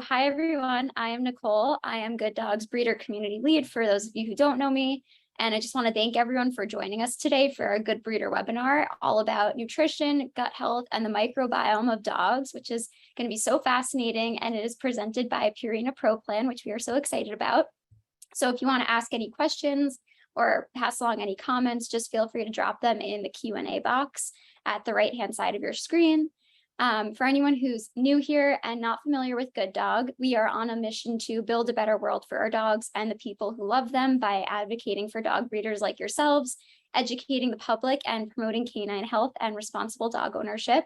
hi everyone, I am Nicole. I am Good Dogs Breeder Community Lead for those of you who don't know me. And I just want to thank everyone for joining us today for our Good Breeder webinar, all about nutrition, gut health, and the microbiome of dogs, which is going to be so fascinating. And it is presented by Purina Pro Club, which we are so excited about. So if you want to ask any questions or pass along any comments, just feel free to drop them in the Q&A box at the right-hand side of your screen. For anyone who's new here and not familiar with Good Dog, we are on a mission to build a better world for our dogs and the people who love them by advocating for dog breeders like yourselves, educating the public, and promoting canine health and responsible dog ownership.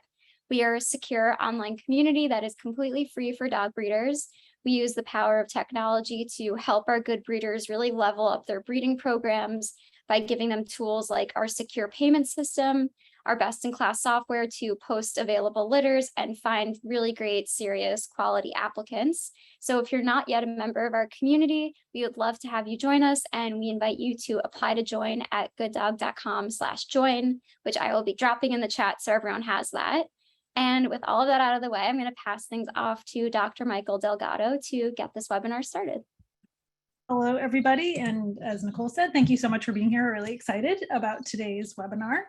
We are a secure online community that is completely free for dog breeders. We use the power of technology to help our good breeders really level up their breeding programs by giving them tools like our secure payment system, our best-in-class software to post available litters and find really great, serious quality applicants. So if you're not yet a member of our community, we would love to have you join us, and we invite you to apply to join at gooddog.com/join, which I will be dropping in the chat so everyone has that. And with all of that out of the way, I'm going to pass things off to Dr. Michael Delgado to get this webinar started. Hello, everybody. And as Nicole said, thank you so much for being here. We're really excited about today's webinar.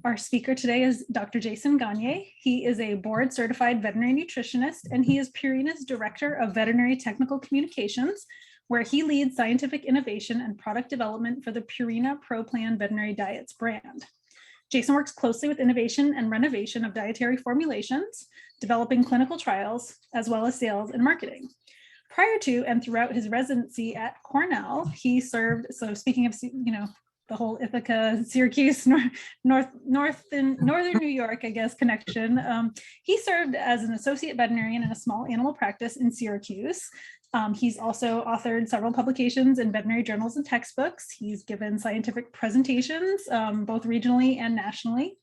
Our speaker today is Dr. Jason Gagne. He is a board certified veterinary nutritionist, and he is Purina's Director of Veterinary Technical Communications, where he leads scientific innovation and product development for the Purina Pro Plan Veterinary Diets brand. Jason works closely with innovation and renovation of dietary formulations, developing clinical trials, as well as sales and marketing. Prior to and throughout his residency at Cornell, he served, so speaking of, the whole Ithaca, Syracuse, northern New York, I guess, connection, he served as an associate veterinarian in a small animal practice in Syracuse. He's also authored several publications in veterinary journals and textbooks. He's given scientific presentations, both regionally and nationally.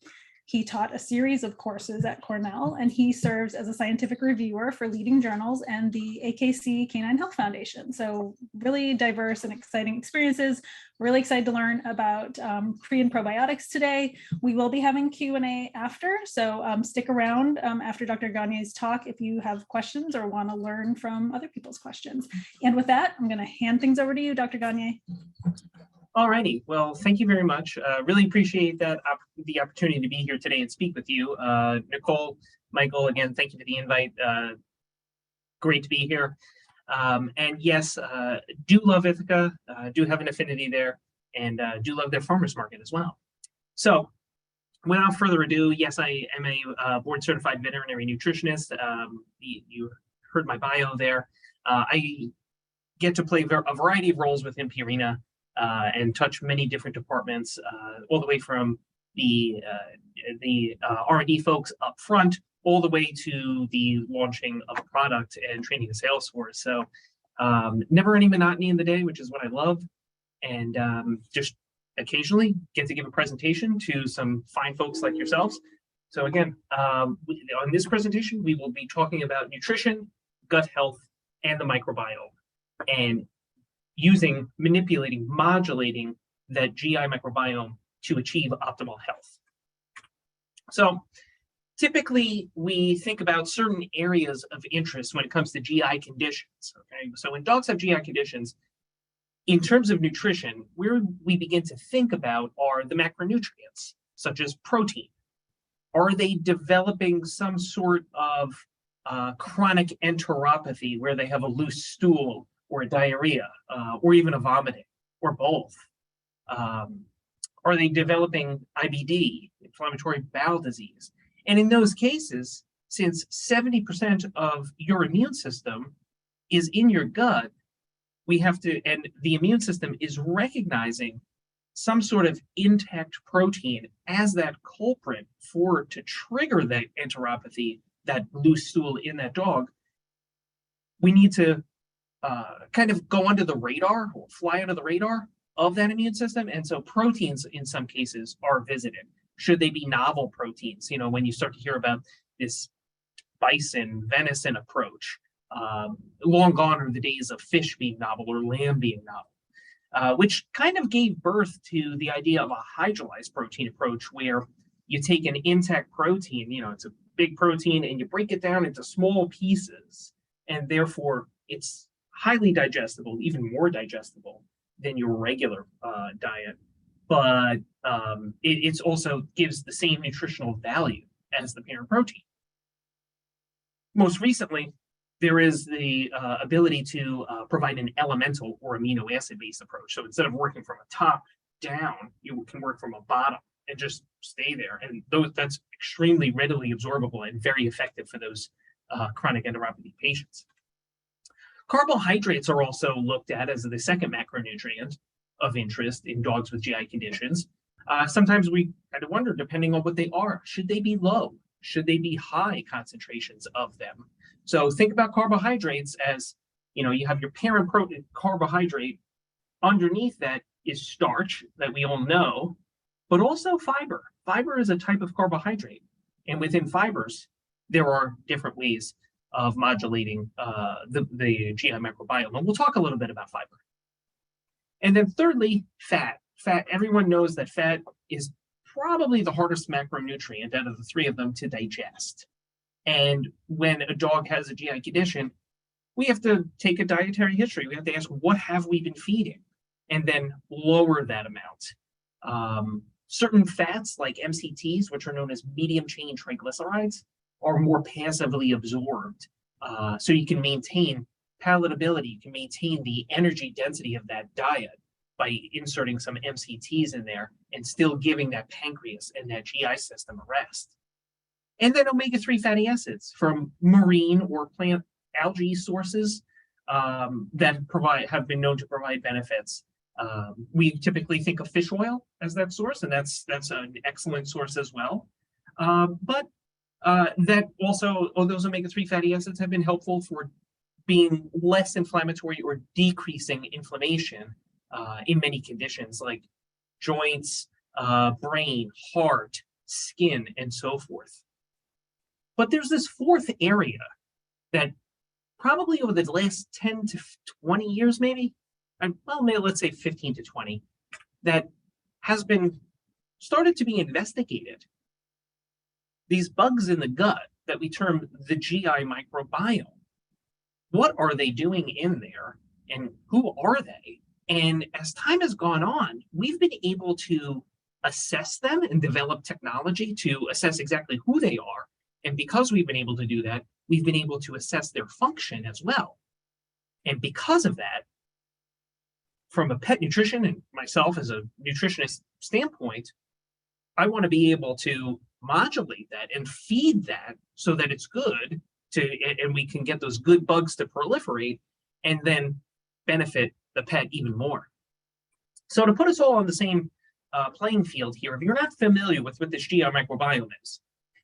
He taught a series of courses at Cornell, and he serves as a scientific reviewer for leading journals and the AKC Canine Health Foundation. So really diverse and exciting experiences. Really excited to learn about pre and probiotics today. We will be having Q&A after, so stick around after Dr. Gagne's talk if you have questions or want to learn from other people's questions. And with that, I'm going to hand things over to you, Dr. Gagne. Alrighty, well, thank you very much. Really appreciate that the opportunity to be here today and speak with you. Nicole, Michael, again, thank you for the invite. Great to be here. And yes, do love Ithaca, do have an affinity there, and do love their farmers market as well. So without further ado, yes, I am a board certified veterinary nutritionist. You heard my bio there. I get to play a variety of roles within Purina, and touch many different departments, all the way from the R&D folks up front, all the way to the launching of a product and training a sales force. So never any monotony in the day, which is what I love. And just occasionally get to give a presentation to some fine folks like yourselves. So again, on this presentation, we will be talking about nutrition, gut health, and the microbiome, and manipulating, modulating that GI microbiome to achieve optimal health. So typically we think about certain areas of interest when it comes to GI conditions. Okay, so when dogs have GI conditions, in terms of nutrition, where we begin to think about are the macronutrients, such as protein. Are they developing some sort of chronic enteropathy where they have a loose stool, or a diarrhea, or even a vomiting, or both? Are they developing IBD, inflammatory bowel disease? And in those cases, since 70% of your immune system is in your gut, we have to, and the immune system is recognizing some sort of intact protein as that culprit to trigger that enteropathy, that loose stool in that dog. We need to kind of go under the radar, or fly under the radar of that immune system. And so proteins in some cases are visited. Should they be novel proteins? When you start to hear about this bison, venison approach, long gone are the days of fish being novel or lamb being novel, which kind of gave birth to the idea of a hydrolyzed protein approach, where you take an intact protein, it's a big protein, and you break it down into small pieces and therefore it's highly digestible, even more digestible than your regular diet. But it's also gives the same nutritional value as the parent protein. Most recently, there is the ability to provide an elemental or amino acid based approach. So instead of working from a top down, you can work from a bottom and just stay there. And that's extremely readily absorbable and very effective for those chronic enteropathy patients. Carbohydrates are also looked at as the second macronutrient of interest in dogs with GI conditions. Sometimes we kind of wonder, depending on what they are, should they be low? Should they be high concentrations of them? So think about carbohydrates as, you have your parent protein carbohydrate. Underneath that is starch that we all know, but also fiber. Fiber is a type of carbohydrate. And within fibers, there are different ways of modulating the GI microbiome. And we'll talk a little bit about fiber. And then thirdly, fat. Fat, everyone knows that fat is probably the hardest macronutrient out of the three of them to digest. And when a dog has a GI condition, we have to take a dietary history. We have to ask, what have we been feeding? And then lower that amount. Certain fats like MCTs, which are known as medium chain triglycerides, are more passively absorbed. So you can maintain palatability, you can maintain the energy density of that diet by inserting some MCTs in there and still giving that pancreas and that GI system a rest. And then omega-3 fatty acids from marine or plant algae sources that have been known to provide benefits. We typically think of fish oil as that source, and that's an excellent source as well. But that also, those omega-3 fatty acids have been helpful for being less inflammatory or decreasing inflammation in many conditions like joints, brain, heart, skin, and so forth. But there's this fourth area that probably over the last 10 to 20 years, maybe, let's say 15 to 20, that has been started to be investigated. These bugs in the gut that we term the GI microbiome. What are they doing in there, and who are they? And as time has gone on, we've been able to assess them and develop technology to assess exactly who they are. And because we've been able to do that, we've been able to assess their function as well. And because of that, from a pet nutrition and myself as a nutritionist standpoint, I want to be able to modulate that and feed that so that it's good and we can get those good bugs to proliferate and then benefit the pet even more. So to put us all on the same playing field here, if you're not familiar with what this GI microbiome is,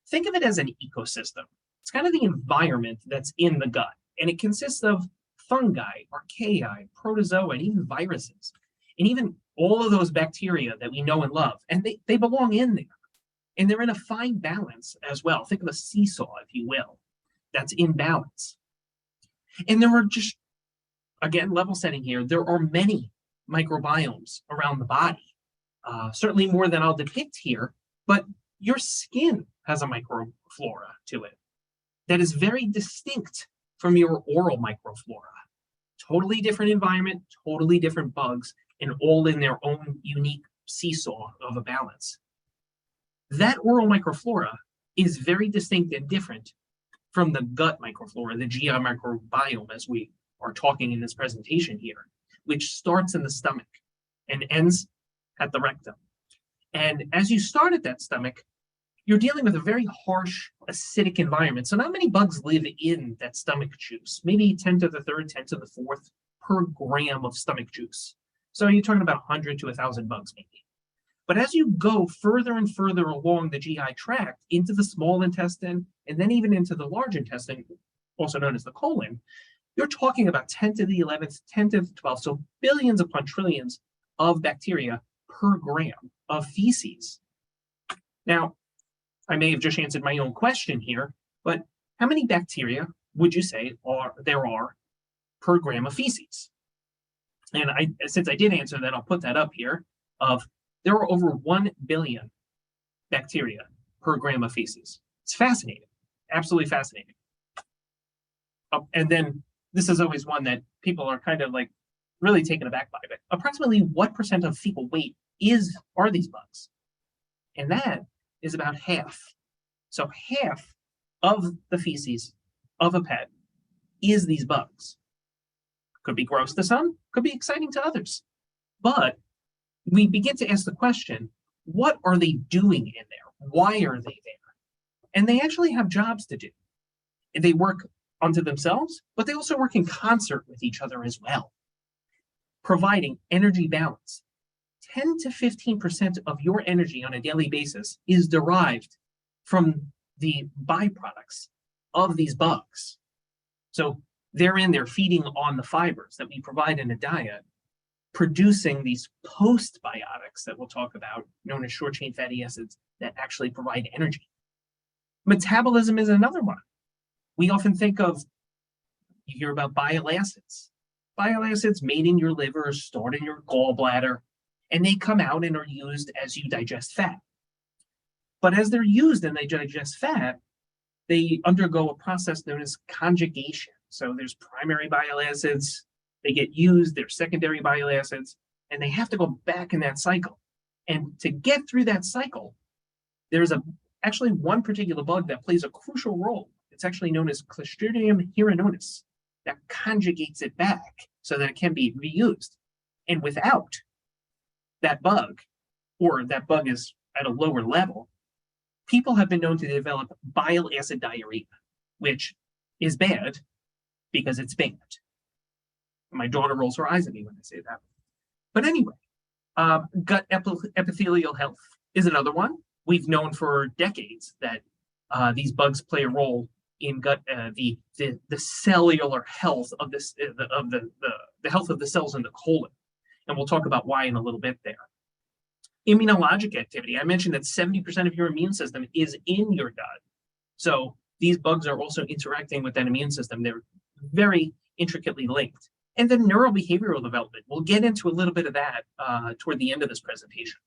think of it as an ecosystem. It's kind of the environment that's in the gut, and it consists of fungi, archaea, protozoa, and even viruses, and even all of those bacteria that we know and love, and they belong in there. And they're in a fine balance as well. Think of a seesaw, if you will, that's in balance. And there are just, again, level setting here, there are many microbiomes around the body, certainly more than I'll depict here, but your skin has a microflora to it that is very distinct from your oral microflora. Totally different environment, totally different bugs, and all in their own unique seesaw of a balance. That oral microflora is very distinct and different from the gut microflora, the GI microbiome, as we are talking in this presentation here, which starts in the stomach and ends at the rectum. And as you start at that stomach, you're dealing with a very harsh acidic environment. So not many bugs live in that stomach juice, maybe 10 to the third, 10 to the fourth per gram of stomach juice. So you're talking about 100 to 1,000 bugs maybe. But as you go further and further along the GI tract into the small intestine, and then even into the large intestine, also known as the colon, you're talking about 10 to the 11th, 10 to the 12th, so billions upon trillions of bacteria per gram of feces. Now, I may have just answered my own question here, but how many bacteria would you say there are per gram of feces? And since I did answer that, I'll put that up here there are over 1 billion bacteria per gram of feces. It's fascinating, absolutely fascinating. and then this is always one that people are kind of like really taken aback by, but approximately what % of fecal weight are these bugs? And that is about half. So half of the feces of a pet is these bugs. Could be gross to some, could be exciting to others. But we begin to ask the question, what are they doing in there? Why are they there? And they actually have jobs to do. They work unto themselves, but they also work in concert with each other as well, providing energy balance. 10 to 15% of your energy on a daily basis is derived from the byproducts of these bugs. So they're feeding on the fibers that we provide in a diet, producing these postbiotics that we'll talk about, known as short chain fatty acids, that actually provide energy. Metabolism is another one. We often think of, you hear about bile acids. Bile acids made in your liver, stored in your gallbladder, and they come out and are used as you digest fat. But as they're used and they digest fat, they undergo a process known as conjugation. So there's primary bile acids, they get used, there's secondary bile acids, and they have to go back in that cycle. And to get through that cycle, there's actually one particular bug that plays a crucial role. It's actually known as Clostridium hirinonis that conjugates it back so that it can be reused. And without that bug, or that bug is at a lower level, people have been known to develop bile acid diarrhea, which is bad because it's bad. My daughter rolls her eyes at me when I say that. But anyway, gut epithelial health is another one. We've known for decades that these bugs play a role in gut, the cellular health of this, the health of the cells in the colon, and we'll talk about why in a little bit there. Immunologic activity. I mentioned that 70% of your immune system is in your gut, so these bugs are also interacting with that immune system. They're very intricately linked. And then neurobehavioral development. We'll get into a little bit of that toward the end of this presentation.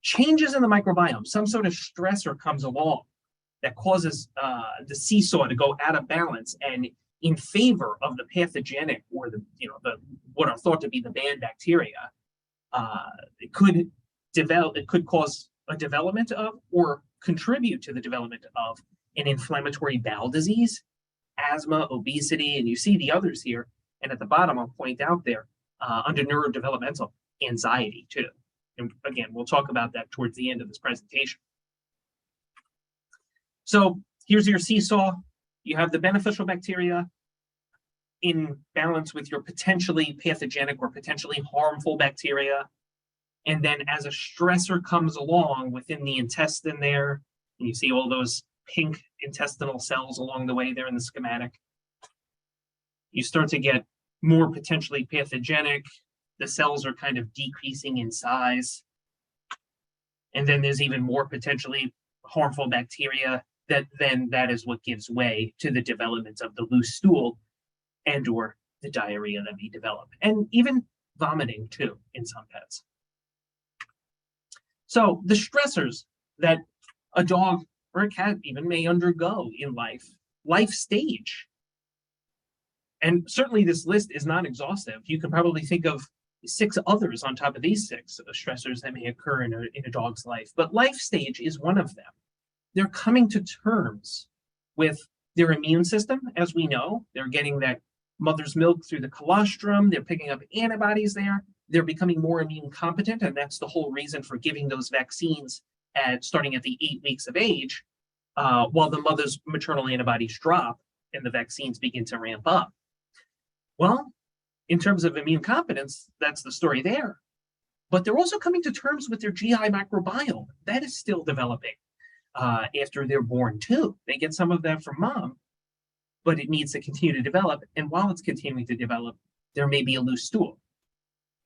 Changes in the microbiome. Some sort of stressor comes along that causes the seesaw to go out of balance and in favor of the pathogenic, or the what are thought to be the bad bacteria. It could cause a development of, or contribute to the development of, an inflammatory bowel disease, asthma, obesity, and you see the others here. And at the bottom, I'll point out there, under neurodevelopmental, anxiety too. And again, we'll talk about that towards the end of this presentation. So here's your seesaw. You have the beneficial bacteria in balance with your potentially pathogenic or potentially harmful bacteria. And then as a stressor comes along within the intestine there, and you see all those pink intestinal cells along the way there in the schematic, you start to get more potentially pathogenic. The cells are kind of decreasing in size. And then there's even more potentially harmful bacteria that is what gives way to the development of the loose stool and or the diarrhea that may develop, and even vomiting too in some pets. So the stressors that a dog or a cat even may undergo in life stage. And certainly this list is not exhaustive. You can probably think of 6 others on top of these 6 stressors that may occur in a dog's life, but life stage is one of them. They're coming to terms with their immune system. As we know, they're getting that mother's milk through the colostrum. They're picking up antibodies there. They're becoming more immune competent, and that's the whole reason for giving those vaccines starting at the 8 weeks of age, while the mother's maternal antibodies drop and the vaccines begin to ramp up. Well, in terms of immune competence, that's the story there. But they're also coming to terms with their GI microbiome. That is still developing after they're born too. They get some of that from mom, but it needs to continue to develop. And while it's continuing to develop, there may be a loose stool.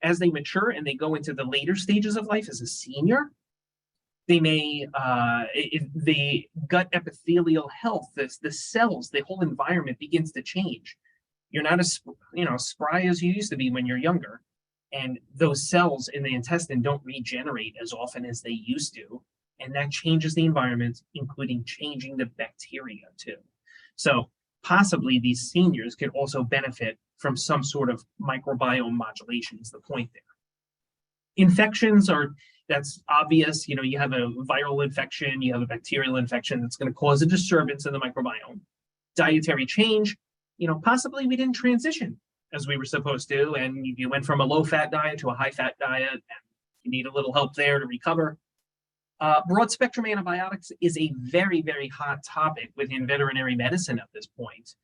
As they mature and they go into the later stages of life as a senior, they may, the gut epithelial health, the cells, the whole environment begins to change. You're not as spry as you used to be when you're younger. And those cells in the intestine don't regenerate as often as they used to. And that changes the environment, including changing the bacteria too. So possibly these seniors could also benefit from some sort of microbiome modulation is the point there. Infections that's obvious. You have a viral infection, you have a bacterial infection that's going to cause a disturbance in the microbiome. Dietary change, possibly we didn't transition as we were supposed to, and you went from a low-fat diet to a high-fat diet, and you need a little help there to recover. Broad-spectrum antibiotics is a very, very hot topic within veterinary medicine at this point.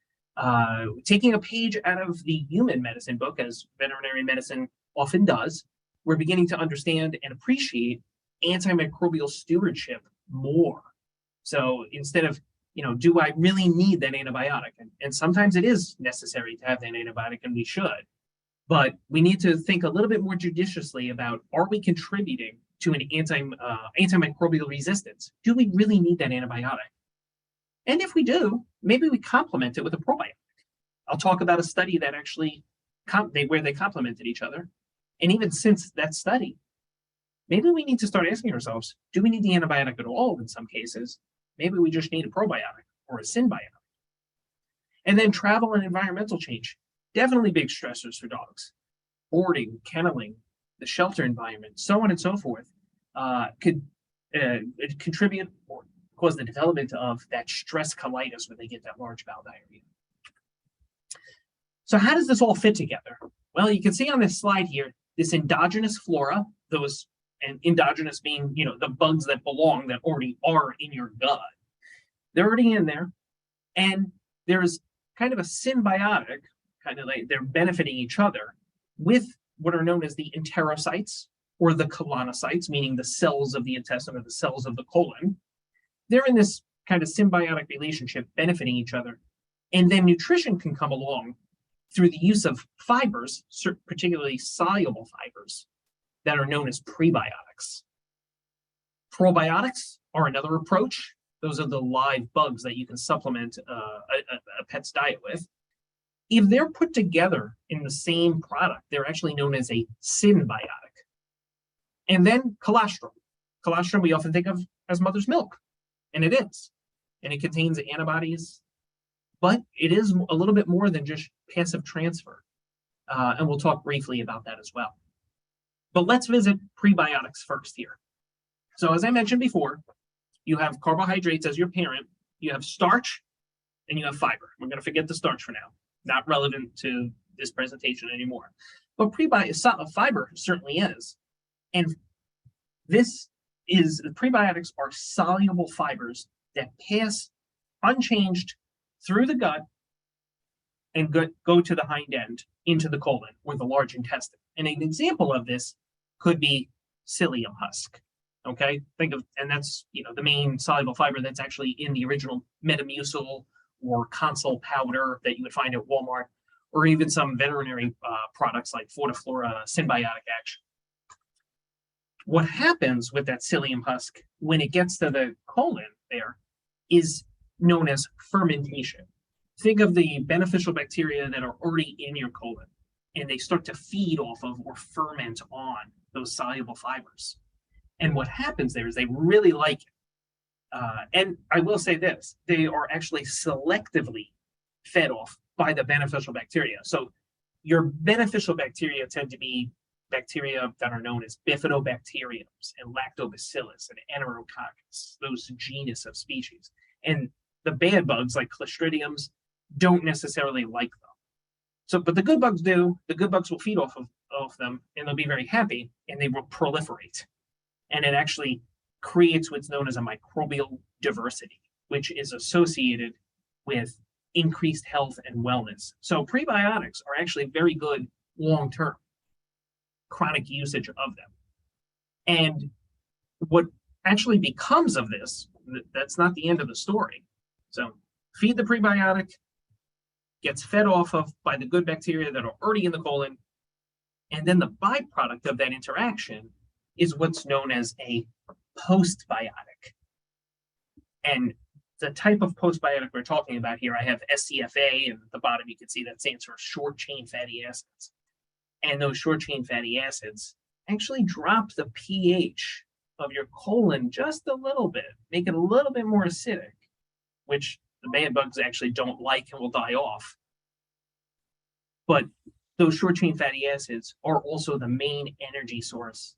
Taking a page out of the human medicine book, as veterinary medicine often does, we're beginning to understand and appreciate antimicrobial stewardship more. So instead of, do I really need that antibiotic? And sometimes it is necessary to have that antibiotic, and we should. But we need to think a little bit more judiciously about, are we contributing to an antimicrobial resistance? Do we really need that antibiotic? And if we do, maybe we complement it with a probiotic. I'll talk about a study that actually where they complemented each other. And even since that study, maybe we need to start asking ourselves, do we need the antibiotic at all in some cases? Maybe we just need a probiotic or a symbiotic. And then travel and environmental change, definitely big stressors for dogs. Boarding, kenneling, the shelter environment, so on and so forth, could contribute or cause the development of that stress colitis where they get that large bowel diarrhea. So how does this all fit together? Well, you can see on this slide here, this endogenous flora, and endogenous being, the bugs that belong, that already are in your gut. They're already in there. And there's kind of a symbiotic, kind of like they're benefiting each other with what are known as the enterocytes or the colonocytes, meaning the cells of the intestine or the cells of the colon. They're in this kind of symbiotic relationship, benefiting each other. And then nutrition can come along through the use of fibers, particularly soluble fibers, that are known as prebiotics. Probiotics are another approach. Those are the live bugs that you can supplement a pet's diet with. If they're put together in the same product, they're actually known as a symbiotic. And then colostrum. Colostrum we often think of as mother's milk, and it is. And it contains antibodies, but it is a little bit more than just passive transfer. And we'll talk briefly about that as well. But let's visit prebiotics first here. So as I mentioned before, you have carbohydrates as your parent, you have starch, and you have fiber. We're going to forget the starch for now. Not relevant to this presentation anymore. But fiber certainly is. And the prebiotics are soluble fibers that pass unchanged through the gut and go to the hind end into the colon or the large intestine. And an example of this could be psyllium husk. Okay, and that's the main soluble fiber that's actually in the original Metamucil or Consol powder that you would find at Walmart, or even some veterinary products like Fortiflora Symbiotic Action. What happens with that psyllium husk when it gets to the colon there is known as fermentation. Think of the beneficial bacteria that are already in your colon, and they start to feed off of or ferment on those soluble fibers. And what happens there is they really like it. And I will say this, they are actually selectively fed off by the beneficial bacteria. So your beneficial bacteria tend to be bacteria that are known as bifidobacteriums and lactobacillus and enterococcus, those genus of species. And the bad bugs like clostridiums don't necessarily like them. So, but the good bugs do. The good bugs will feed off of them, and they'll be very happy, and they will proliferate. And it actually creates what's known as a microbial diversity, which is associated with increased health and wellness. So prebiotics are actually very good long-term chronic usage of them. And what actually becomes of this, that's not the end of the story. So feed the prebiotic, gets fed off of by the good bacteria that are already in the colon, and then the byproduct of that interaction is what's known as a postbiotic. And the type of postbiotic we're talking about here, I have SCFA, and at the bottom you can see that stands for short chain fatty acids. And those short chain fatty acids actually drop the pH of your colon just a little bit, make it a little bit more acidic, which The bad bugs actually don't like and will die off. But those short chain fatty acids are also the main energy source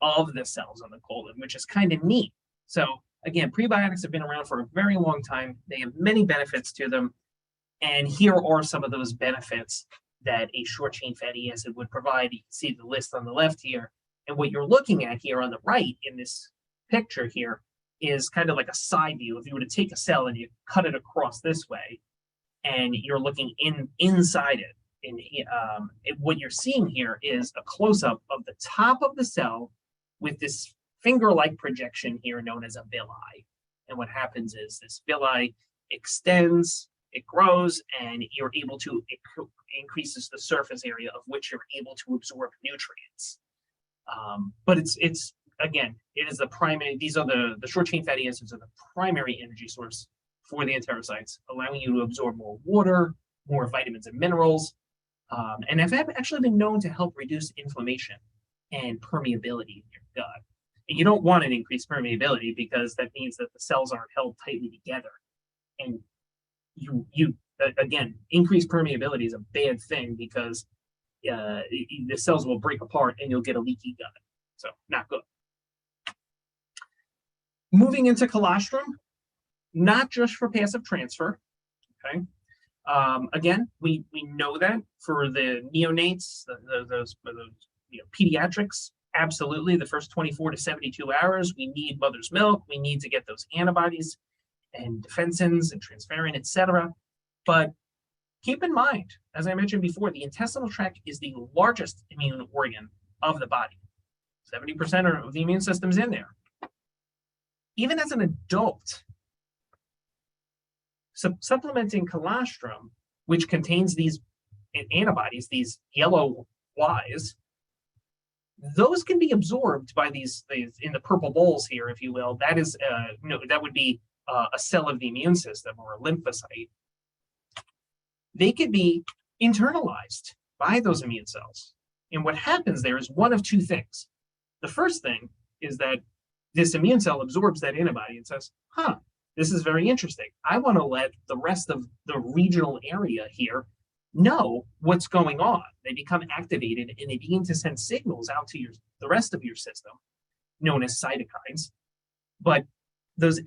of the cells on the colon, which is kind of neat. So again, prebiotics have been around for a very long time. They have many benefits to them. And here are some of those benefits that a short chain fatty acid would provide. You can see the list on the left here. And what you're looking at here on the right in this picture here is kind of like a side view. If you were to take a cell and you cut it across this way, and you're looking inside it, what you're seeing here is a close-up of the top of the cell with this finger-like projection here known as a villi. And what happens is this villi extends, it grows, and you're able to, it increases the surface area of which you're able to absorb nutrients. But it's again, it is the primary, these are the short chain fatty acids are the primary energy source for the enterocytes, allowing you to absorb more water, more vitamins and minerals, and have actually been known to help reduce inflammation and permeability in your gut. And you don't want an increased permeability because that means that the cells aren't held tightly together. And you again, increased permeability is a bad thing because the cells will break apart and you'll get a leaky gut. So not good. Moving into colostrum, not just for passive transfer, okay? Again, we know that for the neonates, those pediatrics, absolutely, the first 24 to 72 hours, we need mother's milk. We need to get those antibodies and defensins and transferrin, etc. But keep in mind, as I mentioned before, the intestinal tract is the largest immune organ of the body. 70% of the immune system's in there. Even as an adult, supplementing colostrum, which contains these antibodies, these yellow Ys, those can be absorbed by these in the purple bowls here, if you will. That is, that would be a cell of the immune system or a lymphocyte. They could be internalized by those immune cells. And what happens there is one of two things. The first thing is that this immune cell absorbs that antibody and says, this is very interesting. I want to let the rest of the regional area here know what's going on. They become activated and they begin to send signals out to the rest of your system, known as cytokines. But those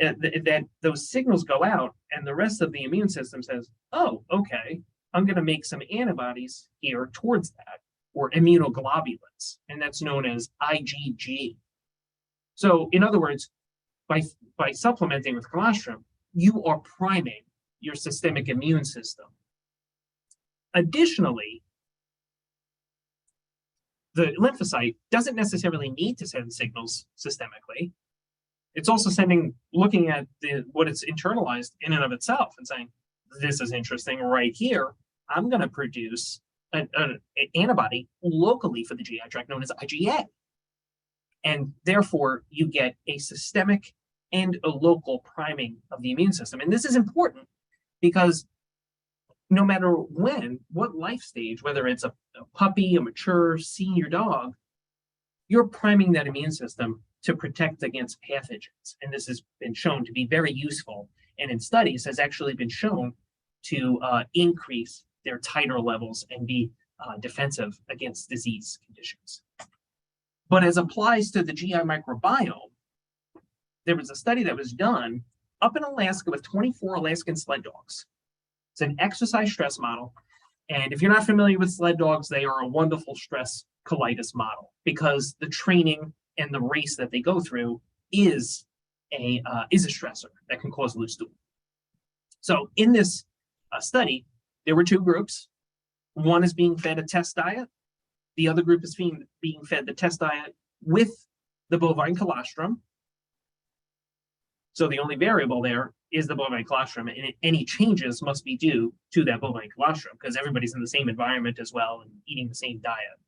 signals go out and the rest of the immune system says, oh, okay, I'm going to make some antibodies here towards that, or immunoglobulins, and that's known as IgG. So in other words, by supplementing with colostrum, you are priming your systemic immune system. Additionally, the lymphocyte doesn't necessarily need to send signals systemically. It's also looking at what it's internalized in and of itself and saying, this is interesting right here. I'm going to produce an antibody locally for the GI tract known as IgA. And therefore, you get a systemic and a local priming of the immune system. And this is important because no matter what life stage, whether it's a puppy, a mature, senior dog, you're priming that immune system to protect against pathogens. And this has been shown to be very useful. And in studies has actually been shown to increase their titer levels and be defensive against disease conditions. But as applies to the GI microbiome, there was a study that was done up in Alaska with 24 Alaskan sled dogs. It's an exercise stress model. And if you're not familiar with sled dogs, they are a wonderful stress colitis model because the training and the race that they go through is a stressor that can cause loose stool. So in this study, there were two groups. One is being fed a test diet. The other group is being fed the test diet with the bovine colostrum. So the only variable there is the bovine colostrum, and any changes must be due to that bovine colostrum because everybody's in the same environment as well and eating the same diet.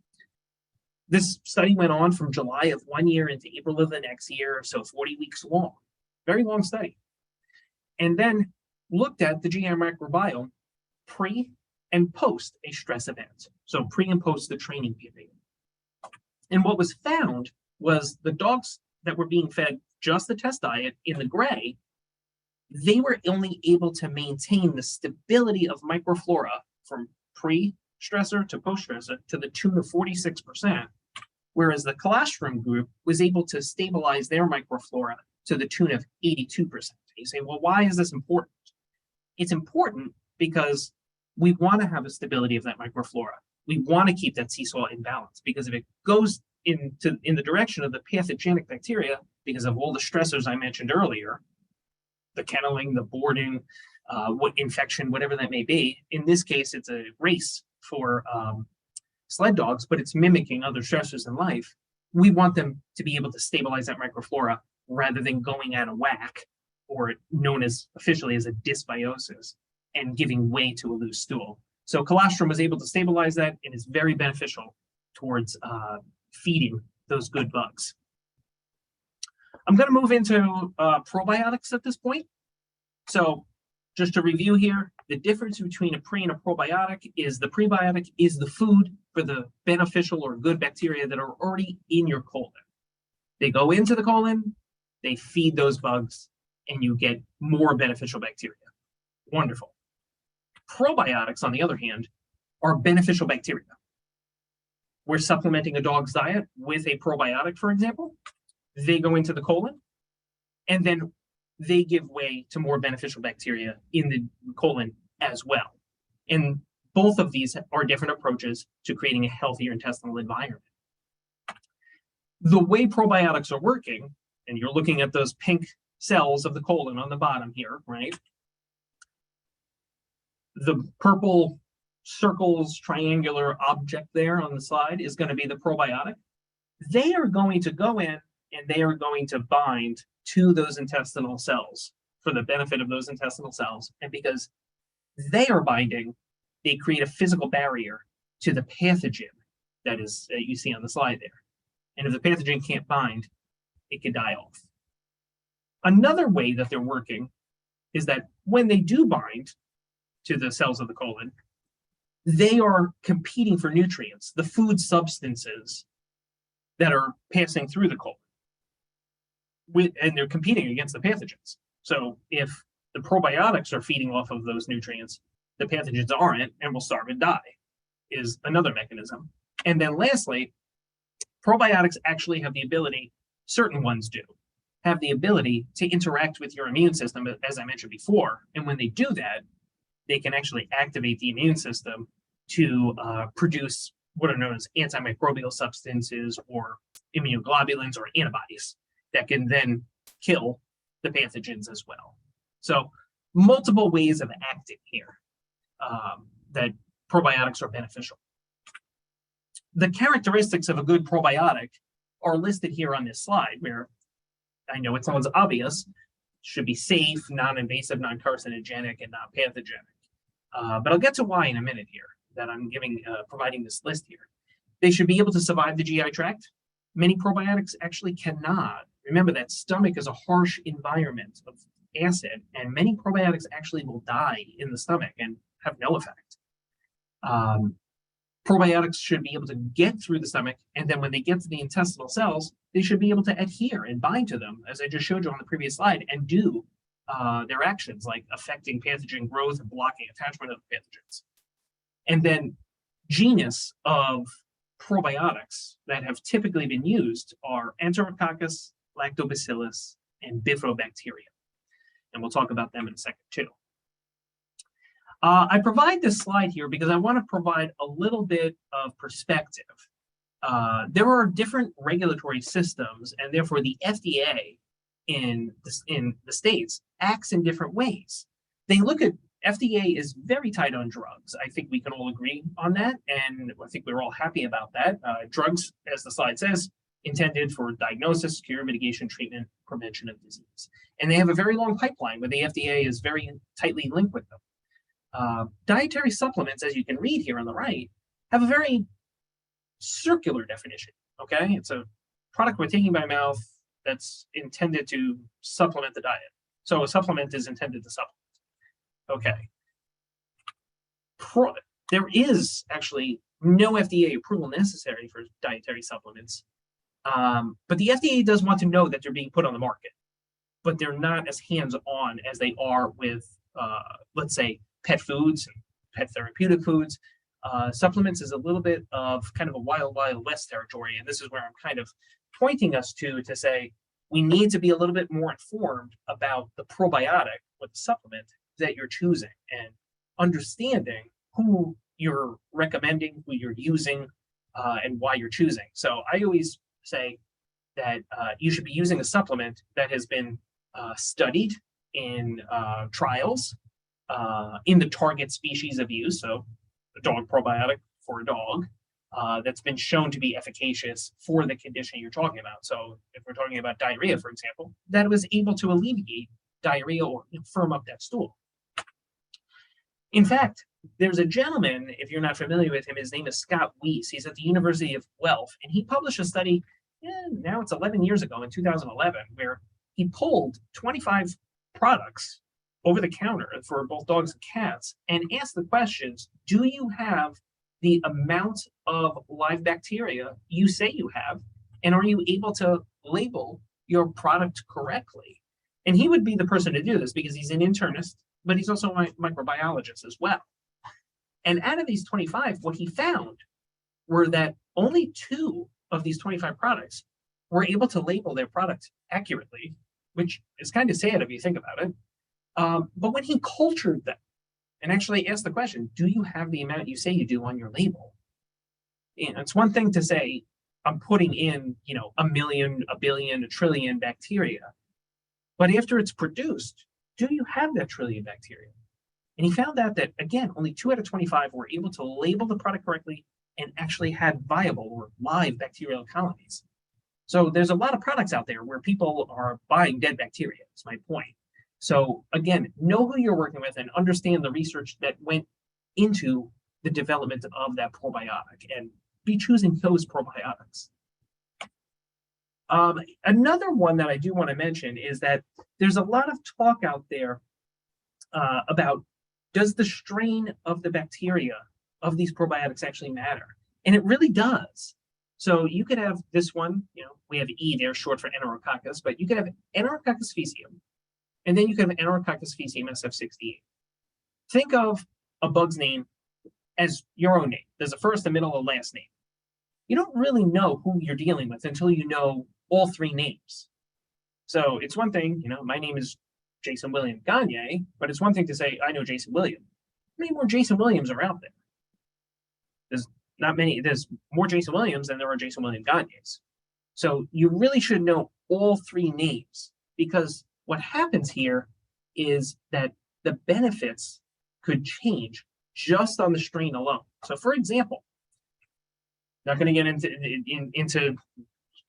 This study went on from July of one year into April of the next year, so 40 weeks long. Very long study. And then looked at the GI microbiome pre and post a stress event. So pre and post the training period. And what was found was the dogs that were being fed just the test diet in the gray, they were only able to maintain the stability of microflora from pre-stressor to post-stressor to the tune of 46%, whereas the colostrum group was able to stabilize their microflora to the tune of 82%. You say, well, why is this important? It's important because we want to have a stability of that microflora. We want to keep that seesaw in balance, because if it goes in the direction of the pathogenic bacteria, because of all the stressors I mentioned earlier, the kenneling, the boarding, what infection, whatever that may be. In this case, it's a race for sled dogs, but it's mimicking other stressors in life. We want them to be able to stabilize that microflora rather than going out of whack, or known as officially as a dysbiosis, and giving way to a loose stool. So colostrum was able to stabilize that and is very beneficial towards feeding those good bugs. I'm going to move into probiotics at this point. So just to review here, the difference between a pre and a probiotic is the prebiotic is the food for the beneficial or good bacteria that are already in your colon. They go into the colon, they feed those bugs, and you get more beneficial bacteria. Wonderful. Probiotics, on the other hand, are beneficial bacteria. We're supplementing a dog's diet with a probiotic, for example. They go into the colon, and then they give way to more beneficial bacteria in the colon as well. And both of these are different approaches to creating a healthier intestinal environment. The way probiotics are working, and you're looking at those pink cells of the colon on the bottom here, right? The purple circles, triangular object there on the slide is going to be the probiotic. They are going to go in and they are going to bind to those intestinal cells for the benefit of those intestinal cells. And because they are binding, they create a physical barrier to the pathogen that is you see on the slide there. And if the pathogen can't bind, it can die off. Another way that they're working is that when they do bind to the cells of the colon, they are competing for nutrients, the food substances that are passing through the colon. And they're competing against the pathogens. So if the probiotics are feeding off of those nutrients, the pathogens aren't and will starve and die, is another mechanism. And then lastly, probiotics actually have the ability, certain ones do, have the ability to interact with your immune system, as I mentioned before. And when they do that, they can actually activate the immune system to produce what are known as antimicrobial substances or immunoglobulins or antibodies that can then kill the pathogens as well. So multiple ways of acting here that probiotics are beneficial. The characteristics of a good probiotic are listed here on this slide, where I know it sounds obvious, should be safe, non-invasive, non-carcinogenic, and non-pathogenic. But I'll get to why in a minute here, that I'm providing this list here. They should be able to survive the GI tract. Many probiotics actually cannot. Remember that stomach is a harsh environment of acid, and many probiotics actually will die in the stomach and have no effect. Probiotics should be able to get through the stomach, and then when they get to the intestinal cells, they should be able to adhere and bind to them, as I just showed you on the previous slide, and do their actions like affecting pathogen growth and blocking attachment of the pathogens. And then genus of probiotics that have typically been used are Enterococcus, Lactobacillus, and Bifidobacterium. And we'll talk about them in a second too. I provide this slide here because I want to provide a little bit of perspective. There are different regulatory systems, and therefore the FDA in the States acts in different ways. They look at, FDA is very tight on drugs. I think we can all agree on that, and I think we're all happy about that. Drugs, as the slide says, intended for diagnosis, cure, mitigation, treatment, prevention of disease. And they have a very long pipeline where the FDA is very tightly linked with them. Dietary supplements, as you can read here on the right, have a very circular definition, okay? It's a product we're taking by mouth that's intended to supplement the diet. So a supplement is intended to supplement. Okay. There is actually no FDA approval necessary for dietary supplements, but the FDA does want to know that they're being put on the market. but they're not as hands-on as they are with, let's say, pet foods and pet therapeutic foods. Supplements is a little bit of kind of a wild, wild west territory, and this is where I'm kind of pointing us to say we need to be a little bit more informed about the probiotic or the supplement that you're choosing and understanding who you're recommending, who you're using, and why you're choosing. So I always say that you should be using a supplement that has been studied in trials in the target species of use. So a dog probiotic for a dog that's been shown to be efficacious for the condition you're talking about. So if we're talking about diarrhea, for example, that was able to alleviate diarrhea or firm up that stool. In fact, there's a gentleman, if you're not familiar with him, his name is Scott Weiss. He's at the University of Guelph, and he published a study, now it's 11 years ago in 2011, where he pulled 25 products over the counter for both dogs and cats and asked the questions, do you have the amount of live bacteria you say you have, and are you able to label your product correctly? And he would be the person to do this because he's an internist, but he's also a microbiologist as well. And out of these 25, what he found were that only 2 of these 25 products were able to label their product accurately, which is kind of sad if you think about it. But when he cultured them and actually asked the question, do you have the amount you say you do on your label? And it's one thing to say, I'm putting in, 1 million, 1 billion, 1 trillion bacteria. But after it's produced, do you have that trillion bacteria? And he found out that, again, only 2 out of 25 were able to label the product correctly and actually had viable or live bacterial colonies. So there's a lot of products out there where people are buying dead bacteria, is my point. So again, know who you're working with and understand the research that went into the development of that probiotic and be choosing those probiotics. Another one that I do want to mention is that there's a lot of talk out there about, does the strain of the bacteria of these probiotics actually matter? And it really does. So you could have this one, we have E there, short for Enterococcus, but you could have Enterococcus faecium, and then you could have Enterococcus faecium SF68. Think of a bug's name as your own name. There's a first, a middle, a last name. You don't really know who you're dealing with until you know all 3 names. So it's one thing, my name is Jason William Gagne, but it's one thing to say, I know Jason William. How many more Jason Williams are out there? There's not many. There's more Jason Williams than there are Jason William Gagnes. So you really should know all 3 names, because what happens here is that the benefits could change just on the strain alone. So for example, not going to get into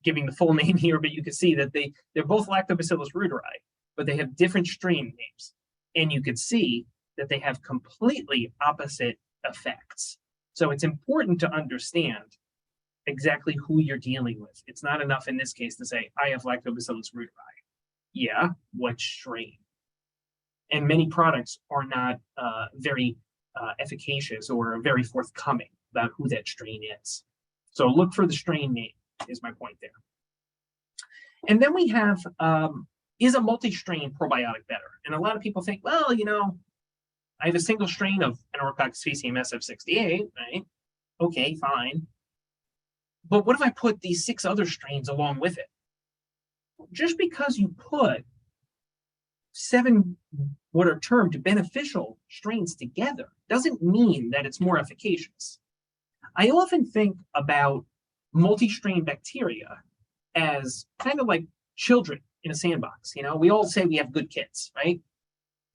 giving the full name here, but you can see that they're both Lactobacillus reuteri, but they have different strain names. And you could see that they have completely opposite effects. So it's important to understand exactly who you're dealing with. It's not enough in this case to say, I have Lactobacillus reuteri. Yeah, what strain? And many products are not very efficacious or very forthcoming about who that strain is. So look for the strain name is my point there. And then we have, is a multi-strain probiotic better? And a lot of people think, well, I have a single strain of Enterococcus faecium SF68, right? Okay, fine. But what if I put these 6 other strains along with it? Just because you put 7 what are termed beneficial strains together doesn't mean that it's more efficacious. I often think about multi-strain bacteria as kind of like children in a sandbox. We all say we have good kids, right?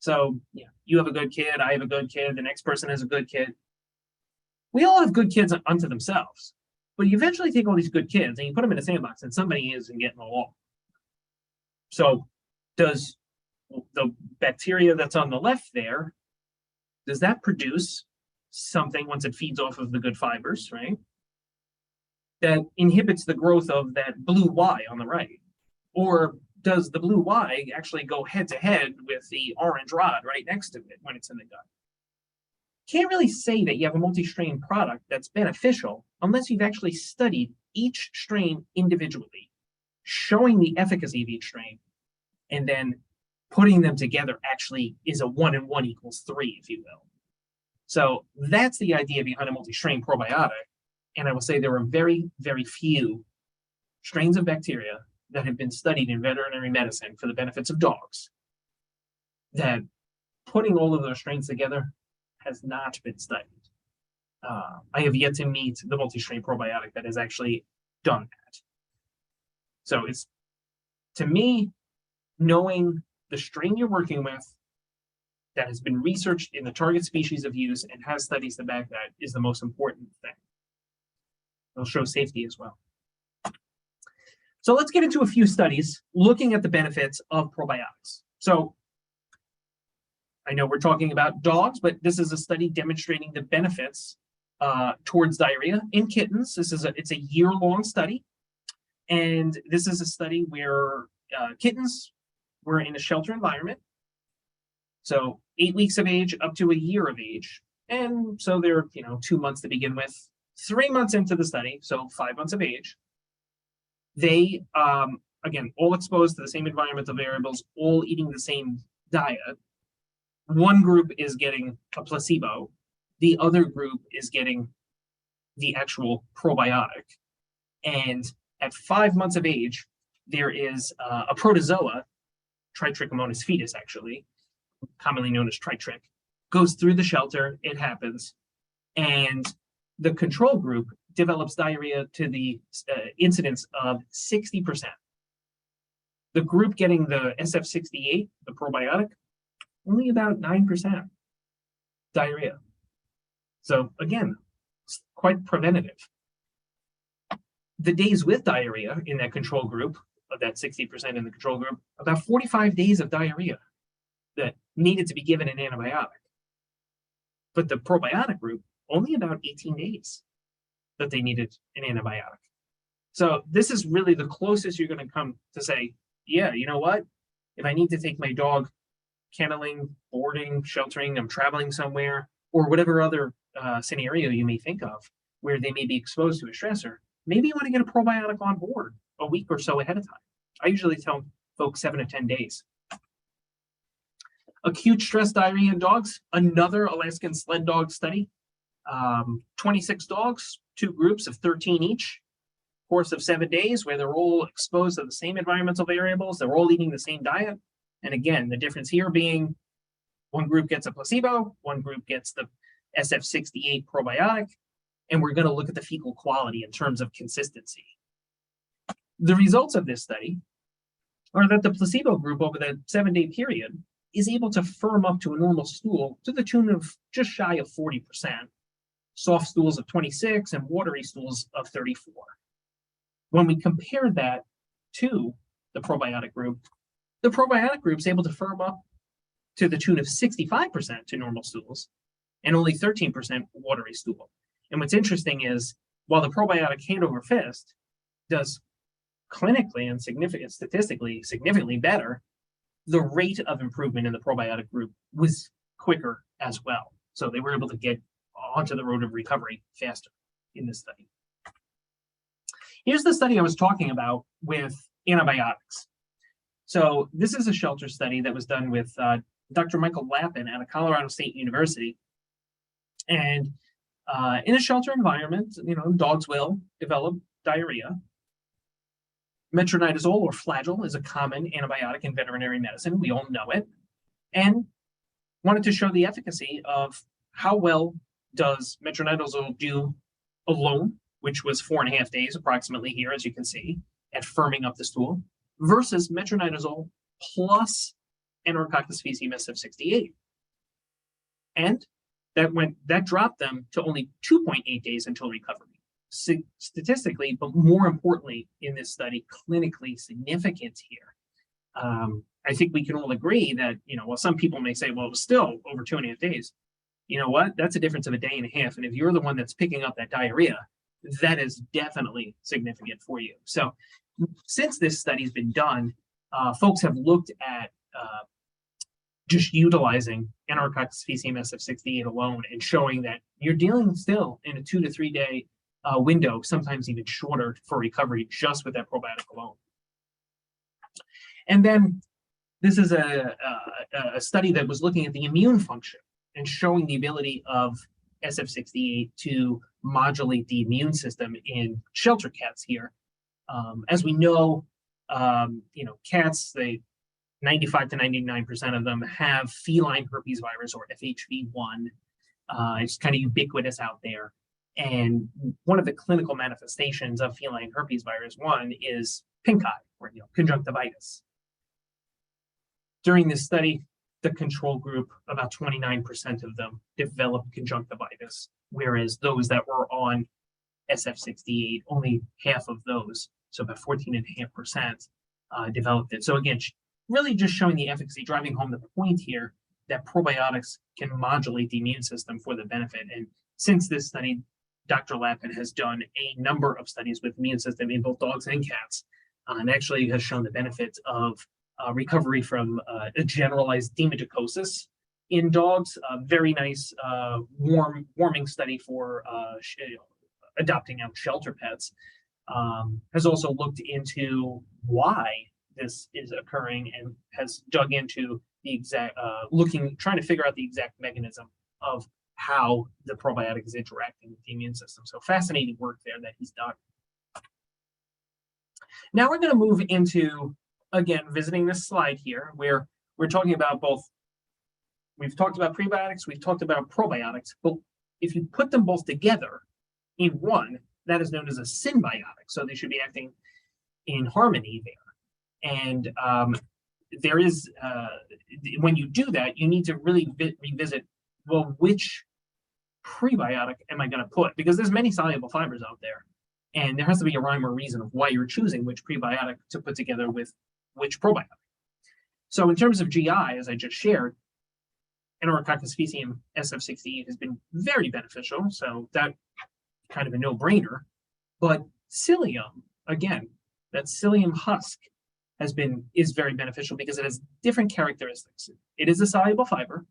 So you have a good kid, I have a good kid, the next person has a good kid. We all have good kids unto themselves, but you eventually take all these good kids and you put them in a sandbox and somebody isn't getting along. So does the bacteria that's on the left there, does that produce something once it feeds off of the good fibers, right? That inhibits the growth of that blue Y on the right? Or does the blue Y actually go head to head with the orange rod right next to it when it's in the gut? Can't really say that you have a multi-strain product that's beneficial unless you've actually studied each strain individually, showing the efficacy of each strain, and then putting them together actually is a 1 and 1 equals 3, if you will. So that's the idea behind a multi-strain probiotic. And I will say there are very, very few strains of bacteria that have been studied in veterinary medicine for the benefits of dogs, that putting all of those strains together has not been studied. I have yet to meet the multi-strain probiotic that has actually done that. So it's, to me, knowing the strain you're working with that has been researched in the target species of use and has studies to back that is the most important thing. It'll show safety as well. So let's get into a few studies looking at the benefits of probiotics. So I know we're talking about dogs, but this is a study demonstrating the benefits towards diarrhea in kittens. It's a year-long study, and this is a study where kittens were in a shelter environment. So 8 weeks of age up to a year of age, and so they're 2 months to begin with. 3 months into the study, so 5 months of age, they again all exposed to the same environmental variables, all eating the same diet. One group is getting a placebo, the other group is getting the actual probiotic. And at 5 months of age, there is a protozoa, Trichomonas fetus actually, commonly known as tritric, goes through the shelter, it happens, and the control group develops diarrhea to the incidence of 60%. The group getting the SF68, the probiotic, only about 9% diarrhea. So again, it's quite preventative. The days with diarrhea in that control group, of that 60% in the control group, about 45 days of diarrhea that needed to be given an antibiotic. But the probiotic group, only about 18 days that they needed an antibiotic. So this is really the closest you're going to come to say, yeah, you know what? If I need to take my dog kenneling, boarding, sheltering, I'm traveling somewhere, or whatever other scenario you may think of where they may be exposed to a stressor, maybe you want to get a probiotic on board a week or so ahead of time. I usually tell folks 7 to 10 days. Acute stress diarrhea in dogs, another Alaskan sled dog study. 26 dogs, 2 groups of 13 each, course of 7 days, where they're all exposed to the same environmental variables, they're all eating the same diet. And again, the difference here being one group gets a placebo, one group gets the SF68 probiotic, and we're going to look at the fecal quality in terms of consistency. The results of this study are that the placebo group over that 7-day period is able to firm up to a normal stool to the tune of just shy of 40%, soft stools of 26 and watery stools of 34. When we compare that to the probiotic group is able to firm up to the tune of 65% to normal stools and only 13% watery stool. And what's interesting is, while the probiotic hand over fist does clinically and statistically significantly better, the rate of improvement in the probiotic group was quicker as well. So they were able to get onto the road of recovery faster in this study. Here's the study I was talking about with antibiotics. So this is a shelter study that was done with Dr. Michael Lappin out of Colorado State University. And in a shelter environment, dogs will develop diarrhea. Metronidazole or Flagyl is a common antibiotic in veterinary medicine. We all know it. And wanted to show the efficacy of how well does metronidazole do alone, which was 4.5 days approximately here, as you can see, at firming up the stool, versus metronidazole plus Enterococcus faecium SF68. And that dropped them to only 2.8 days until recovery. Statistically, but more importantly in this study, clinically significant here. I think we can all agree that, while some people may say, well, it was still over 2.5 days, you know what? That's a difference of a day and a half. And if you're the one that's picking up that diarrhea, that is definitely significant for you. So since this study's been done, folks have looked at just utilizing Enterococcus faecium SF68 alone and showing that you're dealing still in a 2 to 3 day window, sometimes even shorter, for recovery just with that probiotic alone. And then This is a study that was looking at the immune function and showing the ability of SF68 to modulate the immune system in shelter cats here. As we know, cats, 95 to 99% of them have feline herpes virus, or FHV1. It's kind of ubiquitous out there. And one of the clinical manifestations of feline herpes virus 1 is pink eye, or conjunctivitis. During this study, the control group, about 29% of them developed conjunctivitis, whereas those that were on SF68, only half of those, so about 14.5%, developed it. So again, really just showing the efficacy, driving home the point here that probiotics can modulate the immune system for the benefit. And since this study, Dr. Lappin has done a number of studies with immune system in both dogs and cats, and actually has shown the benefits of recovery from a generalized demodicosis in dogs. A very nice warming study for adopting out shelter pets. Has also looked into why this is occurring and has dug into the exact, trying to figure out the exact mechanism of how the probiotic is interacting with the immune system. So fascinating work there that he's done. Now we're going to move into, again, visiting this slide here, where we're talking about both. We've talked about prebiotics, we've talked about probiotics, but if you put them both together in one, that is known as a symbiotic. So they should be acting in harmony there. And there is, when you do that, you need to really revisit, well, which prebiotic am I going to put? Because there's many soluble fibers out there, and there has to be a rhyme or reason of why you're choosing which prebiotic to put together with which probiotic. So in terms of GI, as I just shared, Enterococcus faecium SF68 has been very beneficial, so that kind of a no-brainer. But psyllium, again, that psyllium husk is very beneficial because it has different characteristics. It is a soluble fiber.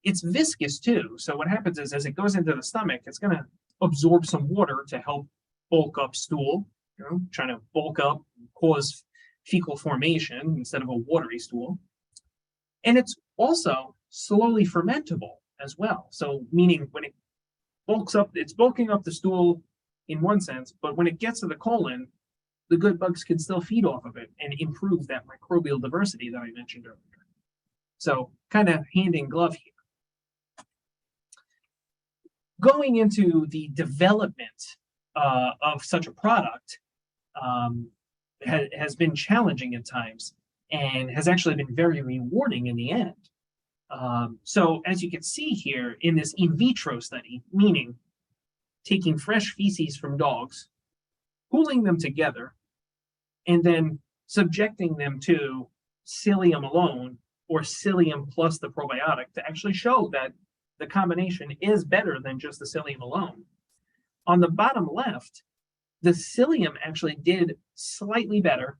It's viscous too. So what happens is, as it goes into the stomach, it's going to absorb some water to help bulk up stool, trying to bulk up, cause fecal formation instead of a watery stool. And it's also slowly fermentable as well. So meaning when it bulks up, it's bulking up the stool in one sense, but when it gets to the colon, the good bugs can still feed off of it and improve that microbial diversity that I mentioned earlier. So kind of hand in glove here. Going into the development of such a product has been challenging at times and has actually been very rewarding in the end. So as you can see here in this in vitro study, meaning taking fresh feces from dogs, pooling them together, and then subjecting them to psyllium alone or psyllium plus the probiotic to actually show that the combination is better than just the psyllium alone. On the bottom left, the psyllium actually did slightly better